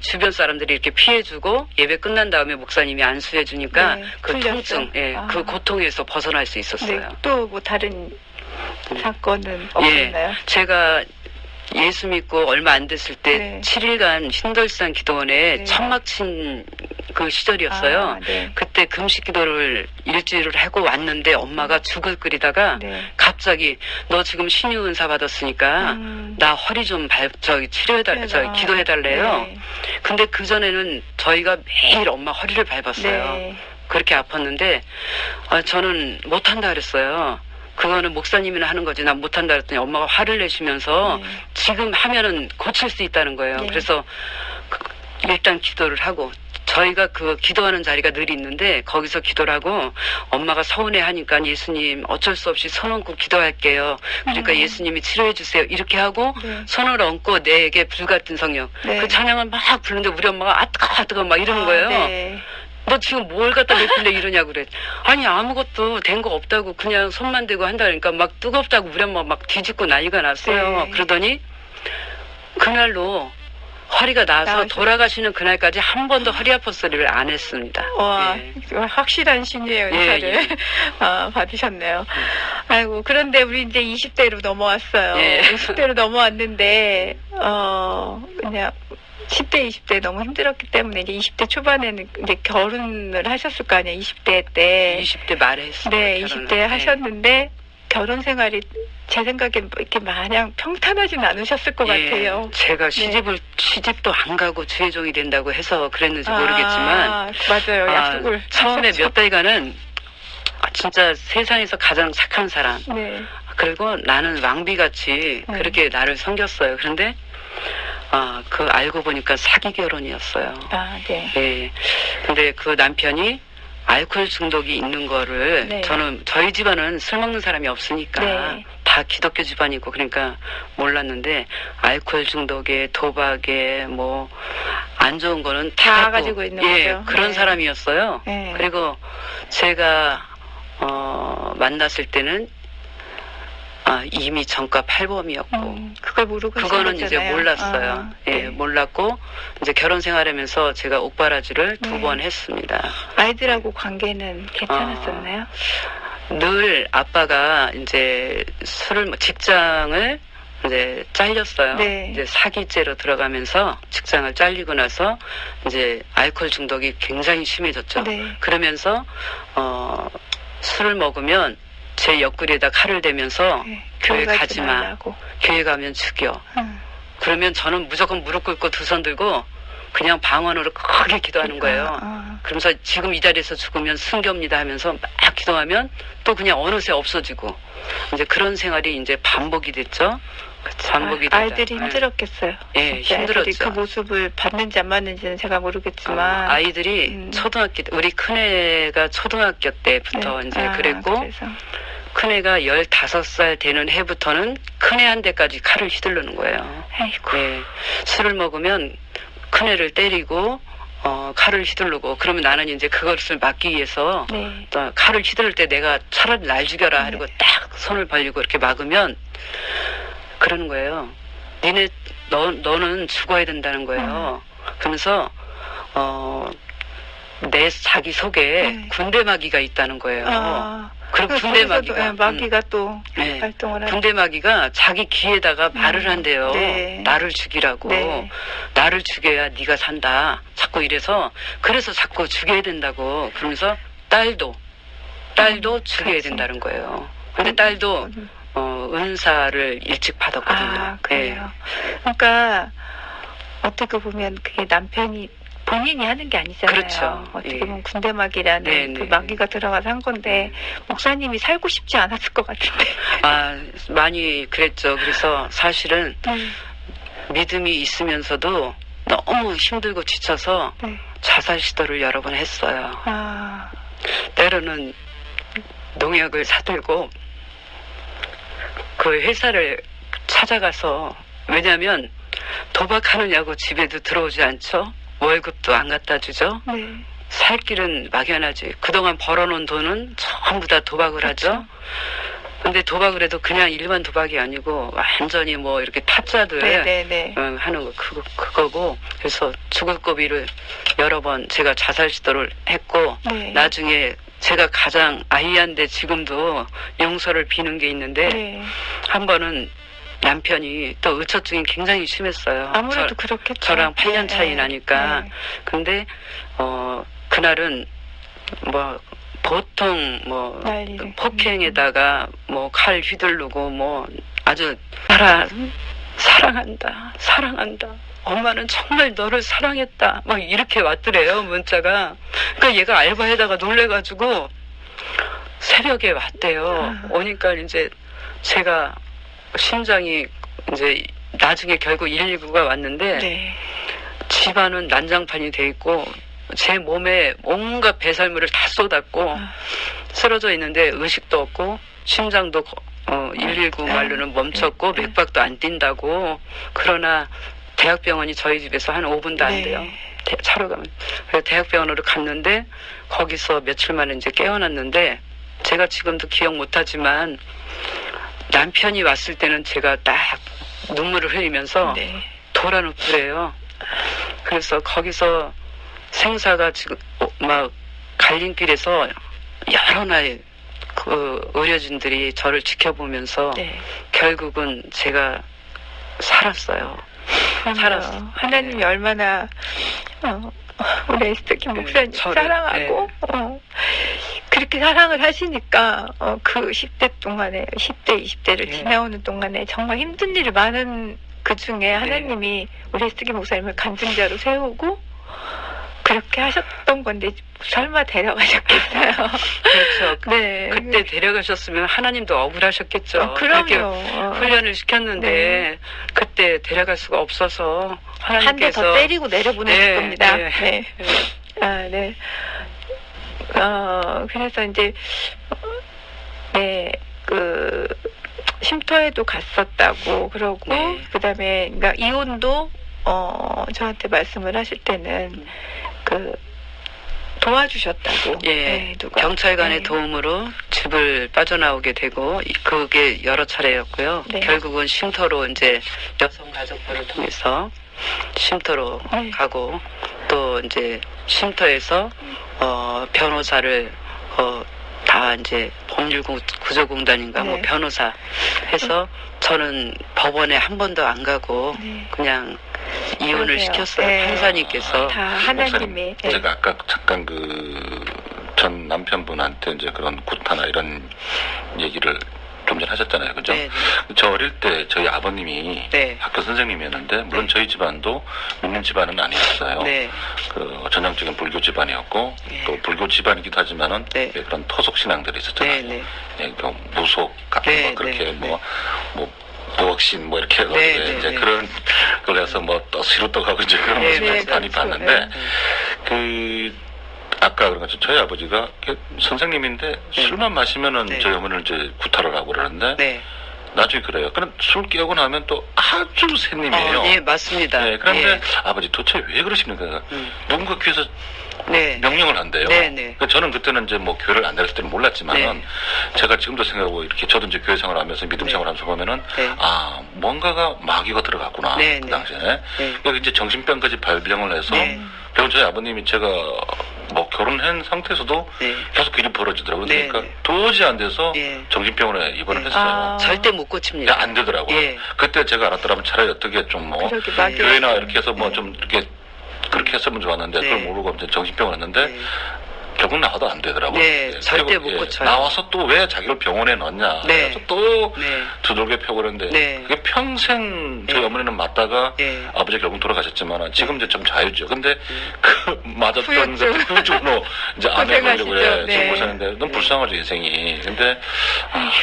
주변 사람들이 이렇게 피해주고 예배 끝난 다음에 목사님이 안수해주니까 네, 그 풀렸어요? 통증, 아. 그 고통에서 벗어날 수 있었어요. 네. 또 뭐 다른 사건은 예, 없었나요? 제가 예수 믿고 얼마 안 됐을 때 네. 7일간 흰돌산 기도원에 네. 천막 친 그 시절이었어요. 아, 네. 그때 금식 기도를 일주일을 하고 왔는데 엄마가 죽을 끓이다가 네. 갑자기 너 지금 신유 은사 받았으니까 나 허리 좀 기도해달래요. 네. 근데 그 전에는 저희가 매일 엄마 허리를 밟았어요. 네. 그렇게 아팠는데 저는 못한다 그랬어요. 그거는 목사님이나 하는 거지 난 못한다 그랬더니 엄마가 화를 내시면서 네. 지금 하면은 고칠 수 있다는 거예요. 네. 그래서 일단 기도를 하고 저희가 그 기도하는 자리가 늘 있는데 거기서 기도를 하고 엄마가 서운해하니까 예수님 어쩔 수 없이 손 얹고 기도할게요. 그러니까 예수님이 치료해 주세요. 이렇게 하고 네. 손을 얹고 내게 불같은 성령 네. 그 찬양을 막 부르는데 우리 엄마가 아 뜨거 막 이러는 거예요. 네. 너 지금 뭘 갖다 내길래 이러냐고 그래. 아니 아무것도 된 거 없다고 그냥 손만 대고 한다 그러니까 막 뜨겁다고 우리 엄마 막 뒤집고 난리가 났어요. 네. 그러더니 그날로 허리가 나서 돌아가시는 그날까지 한 번도 허리 아픈 소리를 안 했습니다. 와, 예. 확실한 신유의 은사를 예. 받으셨네요. 아이고, 그런데 우리 이제 20대로 넘어왔어요. 예. 20대로 넘어왔는데, 그냥 10대, 20대 너무 힘들었기 때문에 이제 20대 초반에는 이제 결혼을 하셨을 거 아니에요. 20대 때. 20대 말에 했어요. 네, 결혼을. 20대 하셨는데 결혼 생활이 제 생각엔 이렇게 마냥 평탄하진 않으셨을 것 예, 같아요. 제가 시집도 안 가고 주의종이 된다고 해서 그랬는지 모르겠지만 맞아요. 약속을 처음에 하셨죠. 몇 달간은 진짜 세상에서 가장 착한 사람 네. 그리고 나는 왕비같이 네. 그렇게 나를 섬겼어요. 그런데 그 알고 보니까 사기 결혼이었어요. 네. 예. 근데 그 남편이 알코올 중독이 있는 거를 네. 저는 저희 집안은 술 먹는 사람이 없으니까 네. 다 기독교 집안이고 그러니까 몰랐는데 알코올 중독에 도박에 뭐 안 좋은 거는 다 하고, 가지고 있는 예, 거죠. 그런 네. 사람이었어요. 네. 그리고 제가 만났을 때는 이미 전과 8범이었고 그걸 모르고 그거는 이제 시작했잖아요. 몰랐어요. 예, 네. 몰랐고 이제 결혼 생활하면서 제가 옥바라지를 두 네. 번 했습니다. 아이들하고 관계는 괜찮았었나요? 늘 아빠가 이제 직장을 이제 잘렸어요. 네. 이제 사기죄로 들어가면서 직장을 잘리고 나서 이제 알코올 중독이 굉장히 심해졌죠. 네. 그러면서 술을 먹으면 제 옆구리에다 칼을 대면서 네. 교회 가지 가지 마. 말라고. 교회 가면 죽여. 그러면 저는 무조건 무릎 꿇고 두 손 들고 그냥 방언으로 크게 기도하는 거예요. 그러면서 지금 이 자리에서 죽으면 순교입니다 하면서 막 기도하면 또 그냥 어느새 없어지고 이제 그런 생활이 이제 반복이 됐죠. 반복이 되다. 아이들이 힘들었겠어요. 예, 진짜 힘들었죠. 애들이 그 모습을 봤는지 안 봤는지는 제가 모르겠지만 아이들이 초등학교 우리 큰애가 초등학교 때부터 네. 이제 그랬고 그래서. 큰애가 15살 되는 해부터는 큰애한테까지 칼을 휘두르는 거예요. 아이고. 네. 술을 먹으면 큰애를 때리고 칼을 휘두르고 그러면 나는 이제 그것을 막기 위해서 네. 또 칼을 휘두를 때 내가 차라리 날 죽여라 하고 딱 손을 벌리고 이렇게 막으면 그러는 거예요. 너는 죽어야 된다는 거예요. 그러면서 내 자기 속에 네. 군대 마귀가 있다는 거예요. 그리고 군대 거기서도, 마귀가 마귀가 또 네. 활동을 하고. 군대 마귀가 자기 귀에다가 말을 한대요. 네. 나를 죽이라고. 네. 나를 죽여야 네가 산다. 자꾸 이래서 그래서 자꾸 죽여야 된다고. 그러면서 딸도 죽여야 같이. 된다는 거예요. 근데 딸도 은사를 일찍 받았거든요. 아, 그래요. 네. 그러니까 어떻게 보면 그게 남편이 본인이 하는 게 아니잖아요. 그렇죠. 어떻게 예. 보면 군대 마귀라는 네, 그 네. 마귀가 들어가서 한 건데 목사님이 살고 싶지 않았을 것 같은데. 아, 많이 그랬죠. 그래서 사실은 믿음이 있으면서도 너무 힘들고 지쳐서 네. 자살 시도를 여러 번 했어요. 아, 때로는 농약을 사들고 그 회사를 찾아가서, 왜냐하면 도박하느냐고 집에도 들어오지 않죠. 월급도 안 갖다 주죠. 네. 살 길은 막연하지. 그동안 벌어놓은 돈은 전부 다 도박을 하죠. 근데 도박을 해도 그냥 일반 도박이 아니고 완전히 뭐 이렇게 타짜들 네네네. 하는 거 그거고. 그래서 죽을 고비를 여러 번 제가 자살 시도를 했고, 네. 나중에 제가 가장 아이한데 지금도 용서를 비는 게 있는데, 네. 한 번은 남편이 또 의처증이 굉장히 심했어요. 아무래도 그렇겠죠. 저랑 8년 네, 차이 네. 나니까. 네. 근데 그날은 뭐 보통 뭐 난리를. 폭행에다가 뭐 칼 휘두르고 뭐 아주 사랑한다. 엄마는 정말 너를 사랑했다. 막 이렇게 왔더래요, 문자가. 그러니까 얘가 알바에다가 놀래가지고 새벽에 왔대요. 오니까 이제 제가 심장이 이제 나중에 결국 119가 왔는데, 네. 집안은 난장판이 돼 있고 제 몸에 온갖 배설물을 다 쏟았고 쓰러져 있는데 의식도 없고 심장도 119 말로는 멈췄고 맥박도 안 뛴다고. 그러나 대학병원이 저희 집에서 한 5분도 안 돼요. 차로 가면. 그래서 대학병원으로 갔는데 거기서 며칠 만에 이제 깨어났는데, 제가 지금도 기억 못하지만 남편이 왔을 때는 제가 딱 눈물을 흘리면서 네. 돌아눕더래요. 그래서 거기서 생사가 지금 막 갈림길에서 여러 날 그 의료진들이 저를 지켜보면서 네. 결국은 제가 살았어요. 살았어. 하나님이 네. 얼마나 우리 에스더킴 목사님 저를, 사랑하고 그렇게 사랑을 하시니까 그 10대 동안에 10대 20대를 네. 지나오는 동안에 정말 힘든 일이 많은 그 중에 하나님이 우리 에스더킴 목사님을 간증자로 세우고 그렇게 하셨던 건데 설마 데려가셨겠어요? 그렇죠. 네. 그때 데려가셨으면 하나님도 억울하셨겠죠. 그럼요. 그렇게 훈련을 시켰는데 네. 그때 데려갈 수가 없어서 한 대 하나님께서 더 때리고 내려보냈을 네, 겁니다. 네. 네. 아, 네. 그래서 이제, 쉼터에도 갔었다고 그러고, 네. 그 다음에, 그러니까 이혼도, 저한테 말씀을 하실 때는, 도와주셨다고. 예, 네, 누가. 경찰관의 네. 도움으로 집을 빠져나오게 되고, 그게 여러 차례였고요. 네. 결국은 쉼터로 이제 여성가족부를 통해서 쉼터로 네. 가고, 또 이제 쉼터에서 변호사를 다 이제 법률구조공단인가 뭐 네. 변호사 해서 저는 법원에 한 번도 안 가고 네. 그냥 이혼을 그러게요. 시켰어요. 네. 판사님께서. 다 하나님의. 목사님, 제가 아까 잠깐 전 남편분한테 이제 그런 구타나 이런 얘기를 좀 전에 하셨잖아요. 그죠? 네. 저 어릴 때 저희 아버님이 네. 학교 선생님이었는데, 물론 저희 집안도 믿는 집안은 아니었어요. 네. 그 전형적인 불교 집안이었고, 네. 또 불교 집안이기도 하지만은 네. 왜 그런 토속 신앙들이 있었잖아요. 네, 네. 예, 그 무속 같은 네, 거 그렇게 네, 뭐 부엌신 뭐 이렇게 해가지고 네, 네, 이제 네. 그런 걸 해서 뭐 떡시로 떡하고 이제 그런 네, 모습을 네, 많이 그렇죠. 봤는데, 네. 아까 그런 것처럼 저희 아버지가 선생님인데 술만 마시면은 네. 저희 어머니를 이제 구타를 하고 그러는데, 네. 나중에 그래요. 그럼 술 깨고 나면 또 아주 새님이에요. 예, 맞습니다. 네, 그런데 예. 아버지 도대체 왜 그러십니까? 누군가 귀에서 네. 명령을 한대요. 네, 네. 그러니까 저는 그때는 이제 뭐 교회를 안 다녔을 때는 몰랐지만은, 네. 제가 지금도 생각하고 이렇게 저도 이제 교회 생활하면서 믿음 네. 생활하면서 보면은, 네. 아, 뭔가가 마귀가 들어갔구나. 네, 그 네. 당시에. 네. 그러니까 이제 정신병까지 발병을 해서, 네. 그리고 저희 아버님이 제가 뭐 결혼한 상태에서도 네. 계속 일이 벌어지더라고요. 네, 그러니까 네. 도저히 안 돼서 예. 정신병원에 입원을 네. 했어요. 절대 못 고칩니다. 안 되더라고요. 예. 그때 제가 알았더라면 차라리 어떻게 좀 뭐 그러게 맞아요. 교회나 이렇게 해서 뭐 좀 이렇게 그렇게 했으면 좋았는데 네. 그걸 모르고 이제 정신병원 왔는데 네. 결국 나와도 안 되더라고요. 네, 절대 그리고, 못 고쳐요. 나와서 또 왜 자기를 병원에 넣냐. 네. 그래서 또 네. 두들겨 펴고 그러는데 네. 그게 평생 저희 네. 어머니는 맞다가 네. 아버지 결국 돌아가셨지만 지금 이제 좀 자유죠. 근데 그 맞았던 후유증. 후유증으로 이제 암에 걸리고 그래. 고생하시죠. 네. 지금 고생하는데 너무 불쌍하죠 인생이. 근데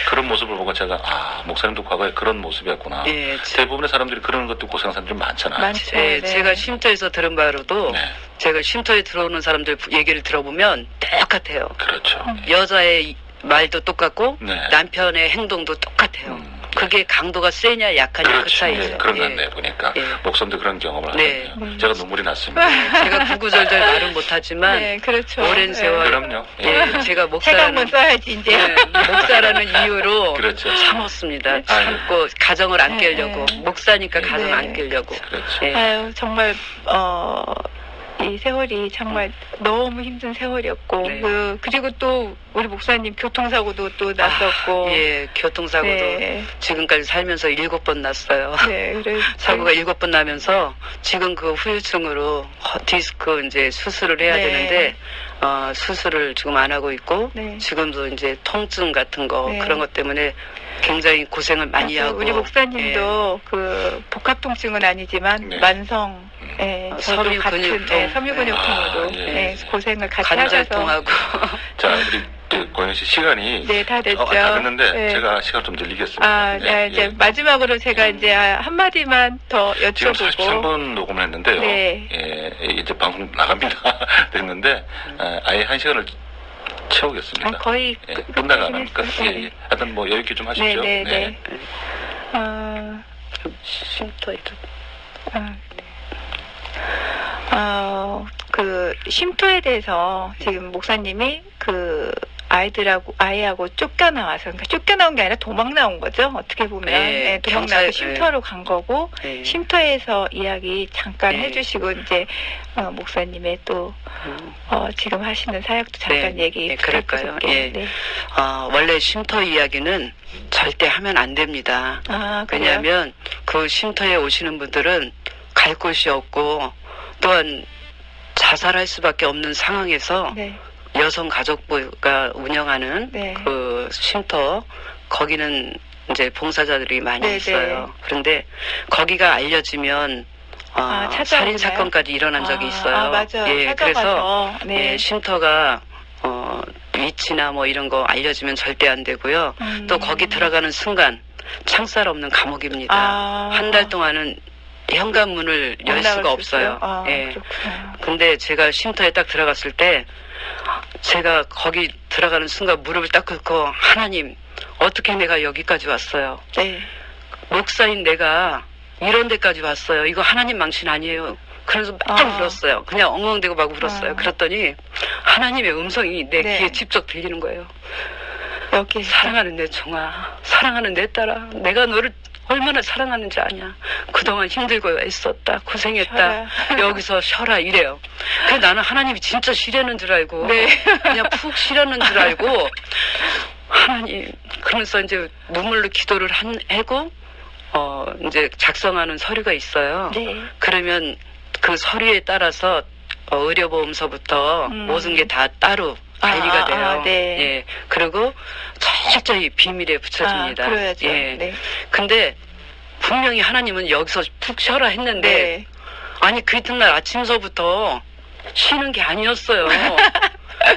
그런 모습을 보고 제가 목사님도 과거에 그런 모습이었구나. 예. 대부분의 사람들이 그런 것도 고생한 사람들이 많잖아요. 많죠. 네, 네. 제가 쉼터에서 들은 바로도 네. 제가 쉼터에 들어오는 사람들 얘기를 들어보면 똑같아요. 그렇죠. 여자의 말도 똑같고 네. 남편의 행동도 똑같아요. 그게 강도가 세냐 약하냐 그 그렇죠. 차이죠. 네, 그런 것 예. 같네요. 보니까 예. 목사님도 그런 경험을 네. 하셨네요. 제가 눈물이 났습니다. 제가 구구절절 말은 못하지만 네, 그렇죠. 오랜 세월 그럼요. 예, 제가 책 한번 목사라는 써야지 이제. 예, 목사라는 이유로 그렇죠. 참았습니다. 참고 가정을 안 네, 깨려고 네. 목사니까 네. 가정 안 깨려고. 그렇죠. 예. 아유 정말 이 세월이 정말 너무 힘든 세월이었고 네. 그리고 또 우리 목사님 교통사고도 또 났었고. 예, 교통사고도 네. 지금까지 살면서 7번 났어요. 네, 그래서 사고가 7번 나면서 지금 그 후유증으로 디스크 이제 수술을 해야 네. 되는데 수술을 지금 안 하고 있고 네. 지금도 이제 통증 같은 거 네. 그런 것 때문에 굉장히 고생을 많이 하고 우리 목사님도 그 복합통증은 아니지만 네. 만성 저도 섬유근육통. 같은 섬유근육통으로 예. 네, 고생을 같이 예. 하셔서 관절통하고 자, 우리 고영 씨 시간이 네, 다 됐죠. 다 됐는데 네. 제가 시간 좀 늘리겠습니다. 네, 이제 마지막으로 제가 이제 한마디만 더 지금 여쭤보고 43분 녹음을 했는데요. 네. 예, 이제 방송 나갑니다. 됐는데 아예 1시간을 채우겠습니다. 거의 예, 끝나가 안 합니까? 했어요. 예, 예. 하여튼 뭐 여유 있게 좀 하십시오. 네. 쉼터 이렇게 그 쉼터에 대해서 지금 목사님이 그 아이하고 쫓겨나와서 그러니까 쫓겨나온 게 아니라 도망 나온 거죠. 어떻게 보면 네, 도망 경찰, 나서 쉼터로 간 거고 네. 쉼터에서 이야기 잠깐 네. 해주시고 이제 목사님의 또 지금 하시는 사역도 잠깐 네. 얘기 네, 그럴까요? 부탁드릴게요. 예. 네. 원래 쉼터 이야기는 절대 하면 안 됩니다. 그래요? 왜냐하면 그 쉼터에 오시는 분들은 갈 곳이 없고 또한 자살할 수밖에 없는 상황에서 네. 여성가족부가 운영하는 네. 그 쉼터 거기는 이제 봉사자들이 많이 네, 있어요. 네. 그런데 거기가 알려지면 찾아오나요? 살인 사건까지 일어난 적이 있어요. 맞아요. 예, 그래서 찾아가서 네. 예, 쉼터가 위치나 뭐 이런 거 알려지면 절대 안 되고요. 또 거기 들어가는 순간 창살 없는 감옥입니다. 한 달 동안은 현관문을 열 수가 없어요. 예. 그렇구나. 근데 제가 쉼터에 딱 들어갔을 때 제가 거기 들어가는 순간 무릎을 딱 꿇고 하나님 어떻게 내가 여기까지 왔어요. 네. 목사인 내가 이런 데까지 왔어요. 이거 하나님 망신 아니에요. 그래서 막 울었어요. 그냥 엉엉대고 막 울었어요. 그랬더니 하나님의 음성이 내 네. 귀에 직접 들리는 거예요. 여기 사랑하는 내 종아, 사랑하는 내 딸아, 내가 너를 얼마나 사랑하는지 아냐. 그동안 힘들고 애썼다, 고생했다. 여기서 쉬어라 이래요. 그래서 나는 하나님이 진짜 쉬려는 줄 알고 네. 그냥 푹 쉬려는 줄 알고 하나님 그러면서 이제 눈물로 기도를 하고 이제 작성하는 서류가 있어요. 네. 그러면 그 서류에 따라서 의료보험서부터 모든 게 다 따로 관리가 돼요. 네. 예. 그리고 철저히 비밀에 붙여줍니다. 그래야죠. 예. 네. 근데 분명히 하나님은 여기서 푹 쉬어라 했는데 네. 아니 그 이튿날 아침서부터 쉬는 게 아니었어요.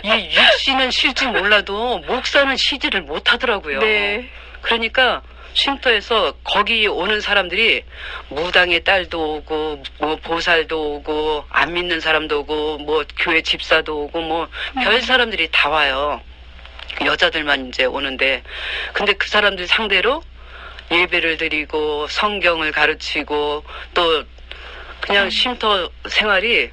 이 육신은 쉴지 몰라도 목사는 쉬지를 못하더라고요. 네. 그러니까 쉼터에서 거기 오는 사람들이 무당의 딸도 오고 뭐 보살도 오고 안 믿는 사람도 오고 뭐 교회 집사도 오고 뭐 별 사람들이 다 와요. 여자들만 이제 오는데 근데 그 사람들 상대로 예배를 드리고 성경을 가르치고 또 그냥 쉼터 생활이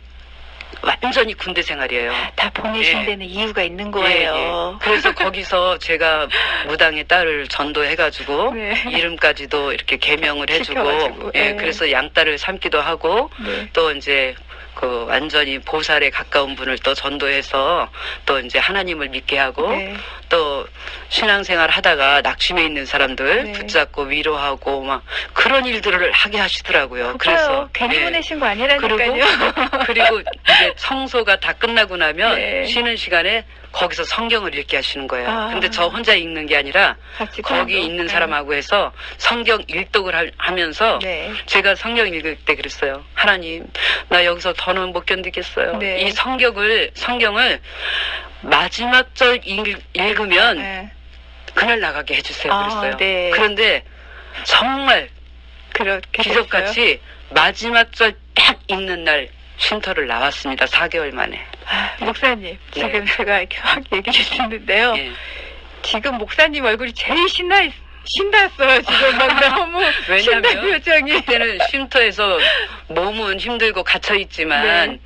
완전히 군대 생활이에요. 다 보내신 예. 데는 이유가 있는 거예요. 예, 예. 그래서 거기서 제가 무당의 딸을 전도해가지고 네. 이름까지도 이렇게 개명을 해주고 시켜가지고, 예, 예. 그래서 양딸을 삼기도 하고 네. 또 이제 그 완전히 보살에 가까운 분을 또 전도해서 또 이제 하나님을 믿게 하고 네. 또 신앙생활 하다가 낙심해 있는 사람들 네. 붙잡고 위로하고 막 그런 일들을 하게 하시더라고요. 그래서 괜히 예. 보내신 거 아니라니까요. 그리고 이제 청소가 다 끝나고 나면 네. 쉬는 시간에 거기서 성경을 읽게 하시는 거예요. 아. 근데 저 혼자 읽는 게 아니라 같이 거기 공부. 있는 네. 사람하고 해서 성경 일독을 하면서 네. 제가 성경 읽을 때 그랬어요. 하나님, 나 여기서 더는 못 견디겠어요. 네. 이 성경을 마지막 절 읽으면 네. 그날 나가게 해주세요. 아, 그랬어요. 네. 그런데 정말 그렇게 기적같이 마지막 절 딱 읽는 날 쉼터를 나왔습니다. 4개월 만에. 목사님, 지금 제가 이렇게 막 얘기를 듣는데요. 예. 지금 목사님 얼굴이 제일 신났어요. 지금 막 너무 신난 왜냐면 표정이. 그때는 쉼터에서 몸은 힘들고 갇혀 있지만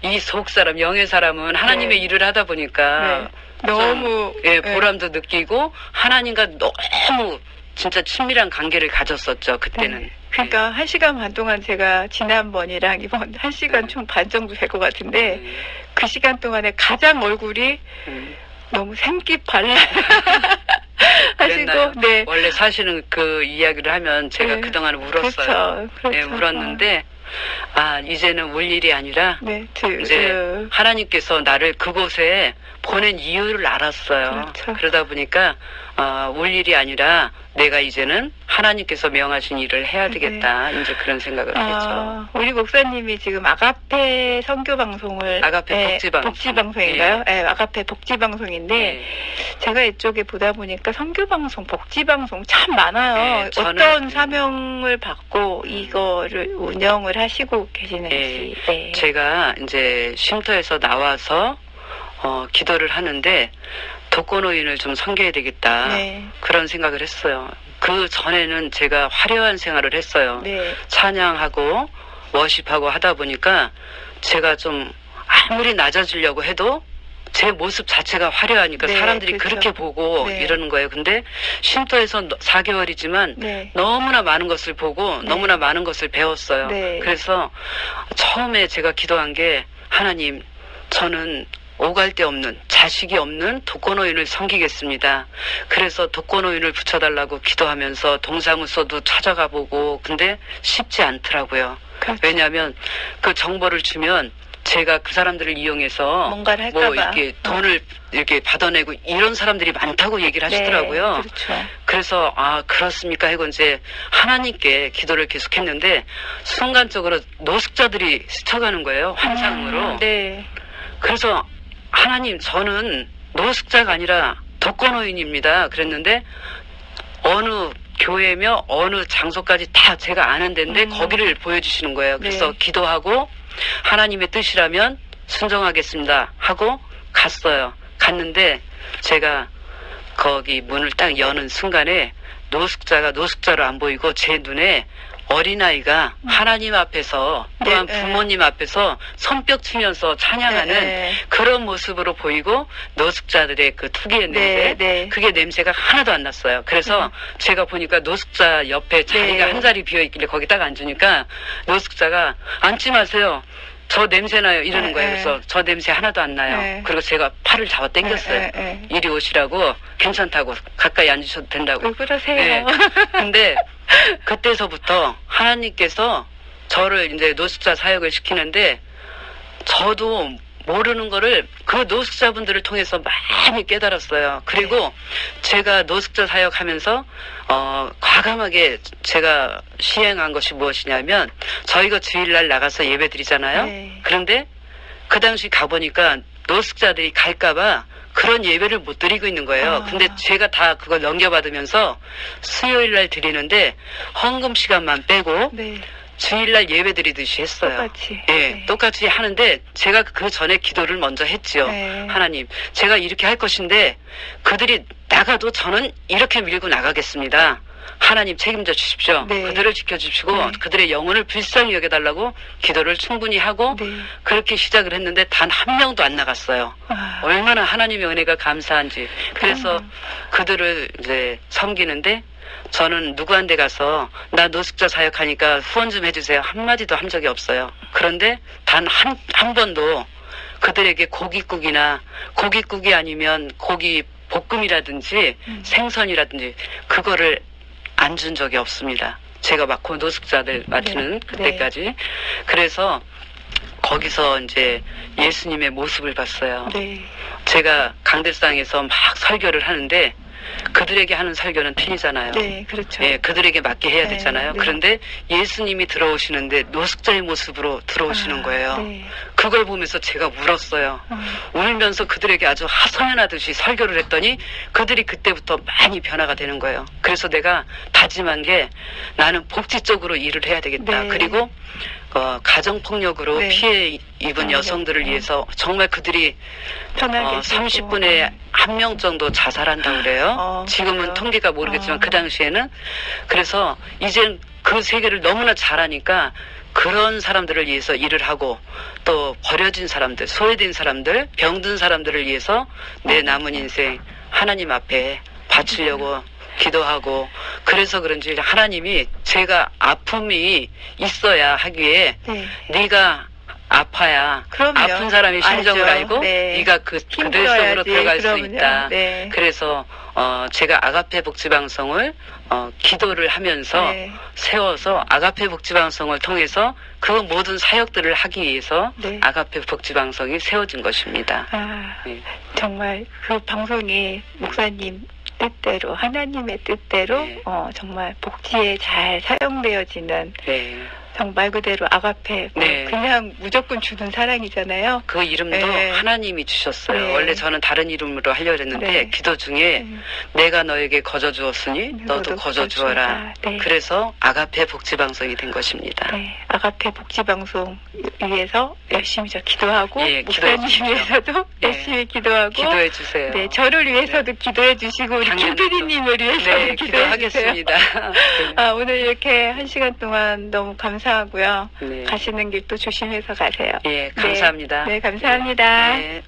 이 속사람, 영의 사람은 하나님의 네. 일을 하다 보니까 네. 너무 예, 보람도 느끼고 하나님과 너무 진짜 친밀한 관계를 가졌었죠. 그때는. 네. 그러니까 1시간 반 동안 제가 지난번이랑 이번 1시간 총 반 정도 될 것 같은데 그 시간 동안에 가장 얼굴이 너무 생기 발랄 하시고 그랬나요? 네. 원래 사실은 그 이야기를 하면 제가 네. 그동안 울었어요. 그렇죠. 네, 울었는데 이제는 울 일이 아니라 네. 이제 하나님께서 나를 그곳에 보낸 이유를 알았어요. 그렇죠. 그러다 보니까 울 일이 아니라 내가 이제는 하나님께서 명하신 일을 해야 되겠다. 이제 그런 생각을 했죠. 우리 목사님이 지금 아가페 선교 방송을 아가페 복지방송. 복지방송인가요? 네, 아가페 복지방송인데 네. 제가 이쪽에 보다 보니까 선교 방송, 복지방송 참 많아요. 네, 저는 어떤 사명을 받고 이거를 운영을 하시고 계시는지. 네. 제가 이제 쉼터에서 나와서 기도를 하는데 독거노인을 좀 섬겨야 되겠다. 네. 그런 생각을 했어요. 그 전에는 제가 화려한 생활을 했어요. 네. 찬양하고 워십하고 하다 보니까 제가 좀 아무리 낮아지려고 해도 제 모습 자체가 화려하니까 네, 사람들이 그렇죠. 그렇게 보고 네. 이러는 거예요. 근데 쉼터에서 4개월이지만 네. 너무나 많은 것을 보고 네. 너무나 많은 것을 배웠어요. 네. 그래서 처음에 제가 기도한 게 하나님, 저는 오갈 데 없는 자식이 없는 독거노인을 섬기겠습니다. 그래서 독거노인을 붙여달라고 기도하면서 동사무소도 찾아가 보고 근데 쉽지 않더라고요. 그렇죠. 왜냐하면 그 정보를 주면 제가 그 사람들을 이용해서 뭔가를 할까봐. 뭐 이렇게 돈을 이렇게 받아내고 이런 사람들이 많다고 얘기를 하시더라고요. 네, 그렇죠. 그래서 그렇습니까 하고 이제 하나님께 기도를 계속했는데 순간적으로 노숙자들이 스쳐가는 거예요. 환상으로. 네. 그래서 하나님, 저는 노숙자가 아니라 독거노인입니다. 그랬는데 어느 교회며 어느 장소까지 다 제가 아는 데인데 거기를 보여주시는 거예요. 그래서 네. 기도하고 하나님의 뜻이라면 순종하겠습니다 하고 갔어요. 갔는데 제가 거기 문을 딱 여는 순간에 노숙자가 노숙자로 안 보이고 제 눈에 어린아이가 하나님 앞에서 또한 네, 부모님 앞에서 손뼉 치면서 찬양하는 네. 그런 모습으로 보이고 노숙자들의 그 특유의 네, 냄새 네. 그게 냄새가 하나도 안 났어요. 그래서 제가 보니까 노숙자 옆에 자리가 네. 한 자리 비어있길래 거기 딱 앉으니까 노숙자가 앉지 마세요. 저 냄새 나요. 이러는 네, 거예요. 네. 그래서 저 냄새 하나도 안 나요. 네. 그리고 제가 팔을 잡아 당겼어요. 네, 네, 네. 이리 오시라고 괜찮다고 가까이 앉으셔도 된다고. 왜 그러세요? 네. 근데 그때서부터 하나님께서 저를 이제 노숙자 사역을 시키는데 저도 모르는 거를 그 노숙자분들을 통해서 많이 깨달았어요. 그리고 제가 노숙자 사역하면서 과감하게 제가 시행한 것이 무엇이냐면 저희가 주일날 나가서 예배 드리잖아요. 네. 그런데 그 당시 가보니까 노숙자들이 갈까봐 그런 예배를 못 드리고 있는 거예요. 근데 제가 다 그걸 넘겨받으면서 수요일날 드리는데 헌금 시간만 빼고 네. 주일날 예배 드리듯이 했어요. 똑같이. 예, 네. 똑같이 하는데 제가 그 전에 기도를 먼저 했죠. 네. 하나님, 제가 이렇게 할 것인데 그들이 나가도 저는 이렇게 밀고 나가겠습니다. 하나님 책임져 주십시오. 네. 그들을 지켜주시고 네. 그들의 영혼을 불쌍히 여겨달라고 기도를 충분히 하고 네. 그렇게 시작을 했는데 단 한 명도 안 나갔어요. 얼마나 하나님의 은혜가 감사한지. 그래서 그들을 이제 섬기는데 저는 누구한테 가서 나 노숙자 사역하니까 후원 좀 해주세요 한마디도 한 적이 없어요. 그런데 단 한 번도 그들에게 고깃국이 아니면 고기 볶음이라든지 생선이라든지 그거를 안 준 적이 없습니다. 제가 맡고 노숙자들 맡는 네. 그때까지. 네. 그래서 거기서 이제 예수님의 모습을 봤어요. 네. 제가 강대상에서 막 설교를 하는데 그들에게 하는 설교는 틀리잖아요. 네, 그렇죠. 예, 그들에게 맞게 해야 네, 되잖아요. 네. 그런데 예수님이 들어오시는데 노숙자의 모습으로 들어오시는 거예요. 네. 그걸 보면서 제가 울었어요. 울면서 그들에게 아주 하소연하듯이 설교를 했더니 그들이 그때부터 많이 변화가 되는 거예요. 그래서 내가 다짐한 게 나는 복지 쪽으로 일을 해야 되겠다. 네. 그리고 가정폭력으로 네. 피해 입은 여성들을 네. 위해서 정말 그들이 편하게 30분에 한 명 정도 자살한다고 그래요. 지금은 그래요? 통계가 모르겠지만 그 당시에는. 그래서 이젠 그 세계를 너무나 잘하니까 그런 사람들을 위해서 일을 하고 또 버려진 사람들, 소외된 사람들, 병든 사람들을 위해서 내 남은 인생 하나님 앞에 바치려고 기도하고 그래서 그런지 하나님이 제가 아픔이 있어야 하기에 네. 네가 아파야 그럼요. 아픈 사람의 심정을 알죠. 알고 네. 네가 그들 힘들어야지. 속으로 들어갈 수 그럼요. 있다. 네. 그래서 제가 아가페 복지방송을 기도를 하면서 네. 세워서 아가페 복지방송을 통해서 그 모든 사역들을 하기 위해서 네. 아가페 복지방송이 세워진 것입니다. 네. 정말 그 방송이 목사님 뜻대로 하나님의 뜻대로 네. 정말 복지에 잘 사용되어지는 네. 말 그대로 아가페 네. 그냥 무조건 주는 사랑이잖아요. 그 이름도 네. 하나님이 주셨어요. 네. 원래 저는 다른 이름으로 하려고 했는데 네. 기도 중에 내가 너에게 거저 주었으니 너도 거저 주어라. 네. 그래서 아가페 복지방송이 된 것입니다. 네, 아가페 복지방송 위해서 열심히 저 기도하고 예, 기도해 목사님 주십시오. 위해서도 네. 열심히 기도하고 기도해 주세요. 네, 저를 위해서도 기도해 주시고 우리 당연히 김PD님을 위해서도 네, 기도해 주세요. 기도하겠습니다. 아, 오늘 이렇게 1시간 동안 너무 감사하고요. 네. 가시는 길 또 조심해서 가세요. 예, 감사합니다. 네, 감사합니다. 네.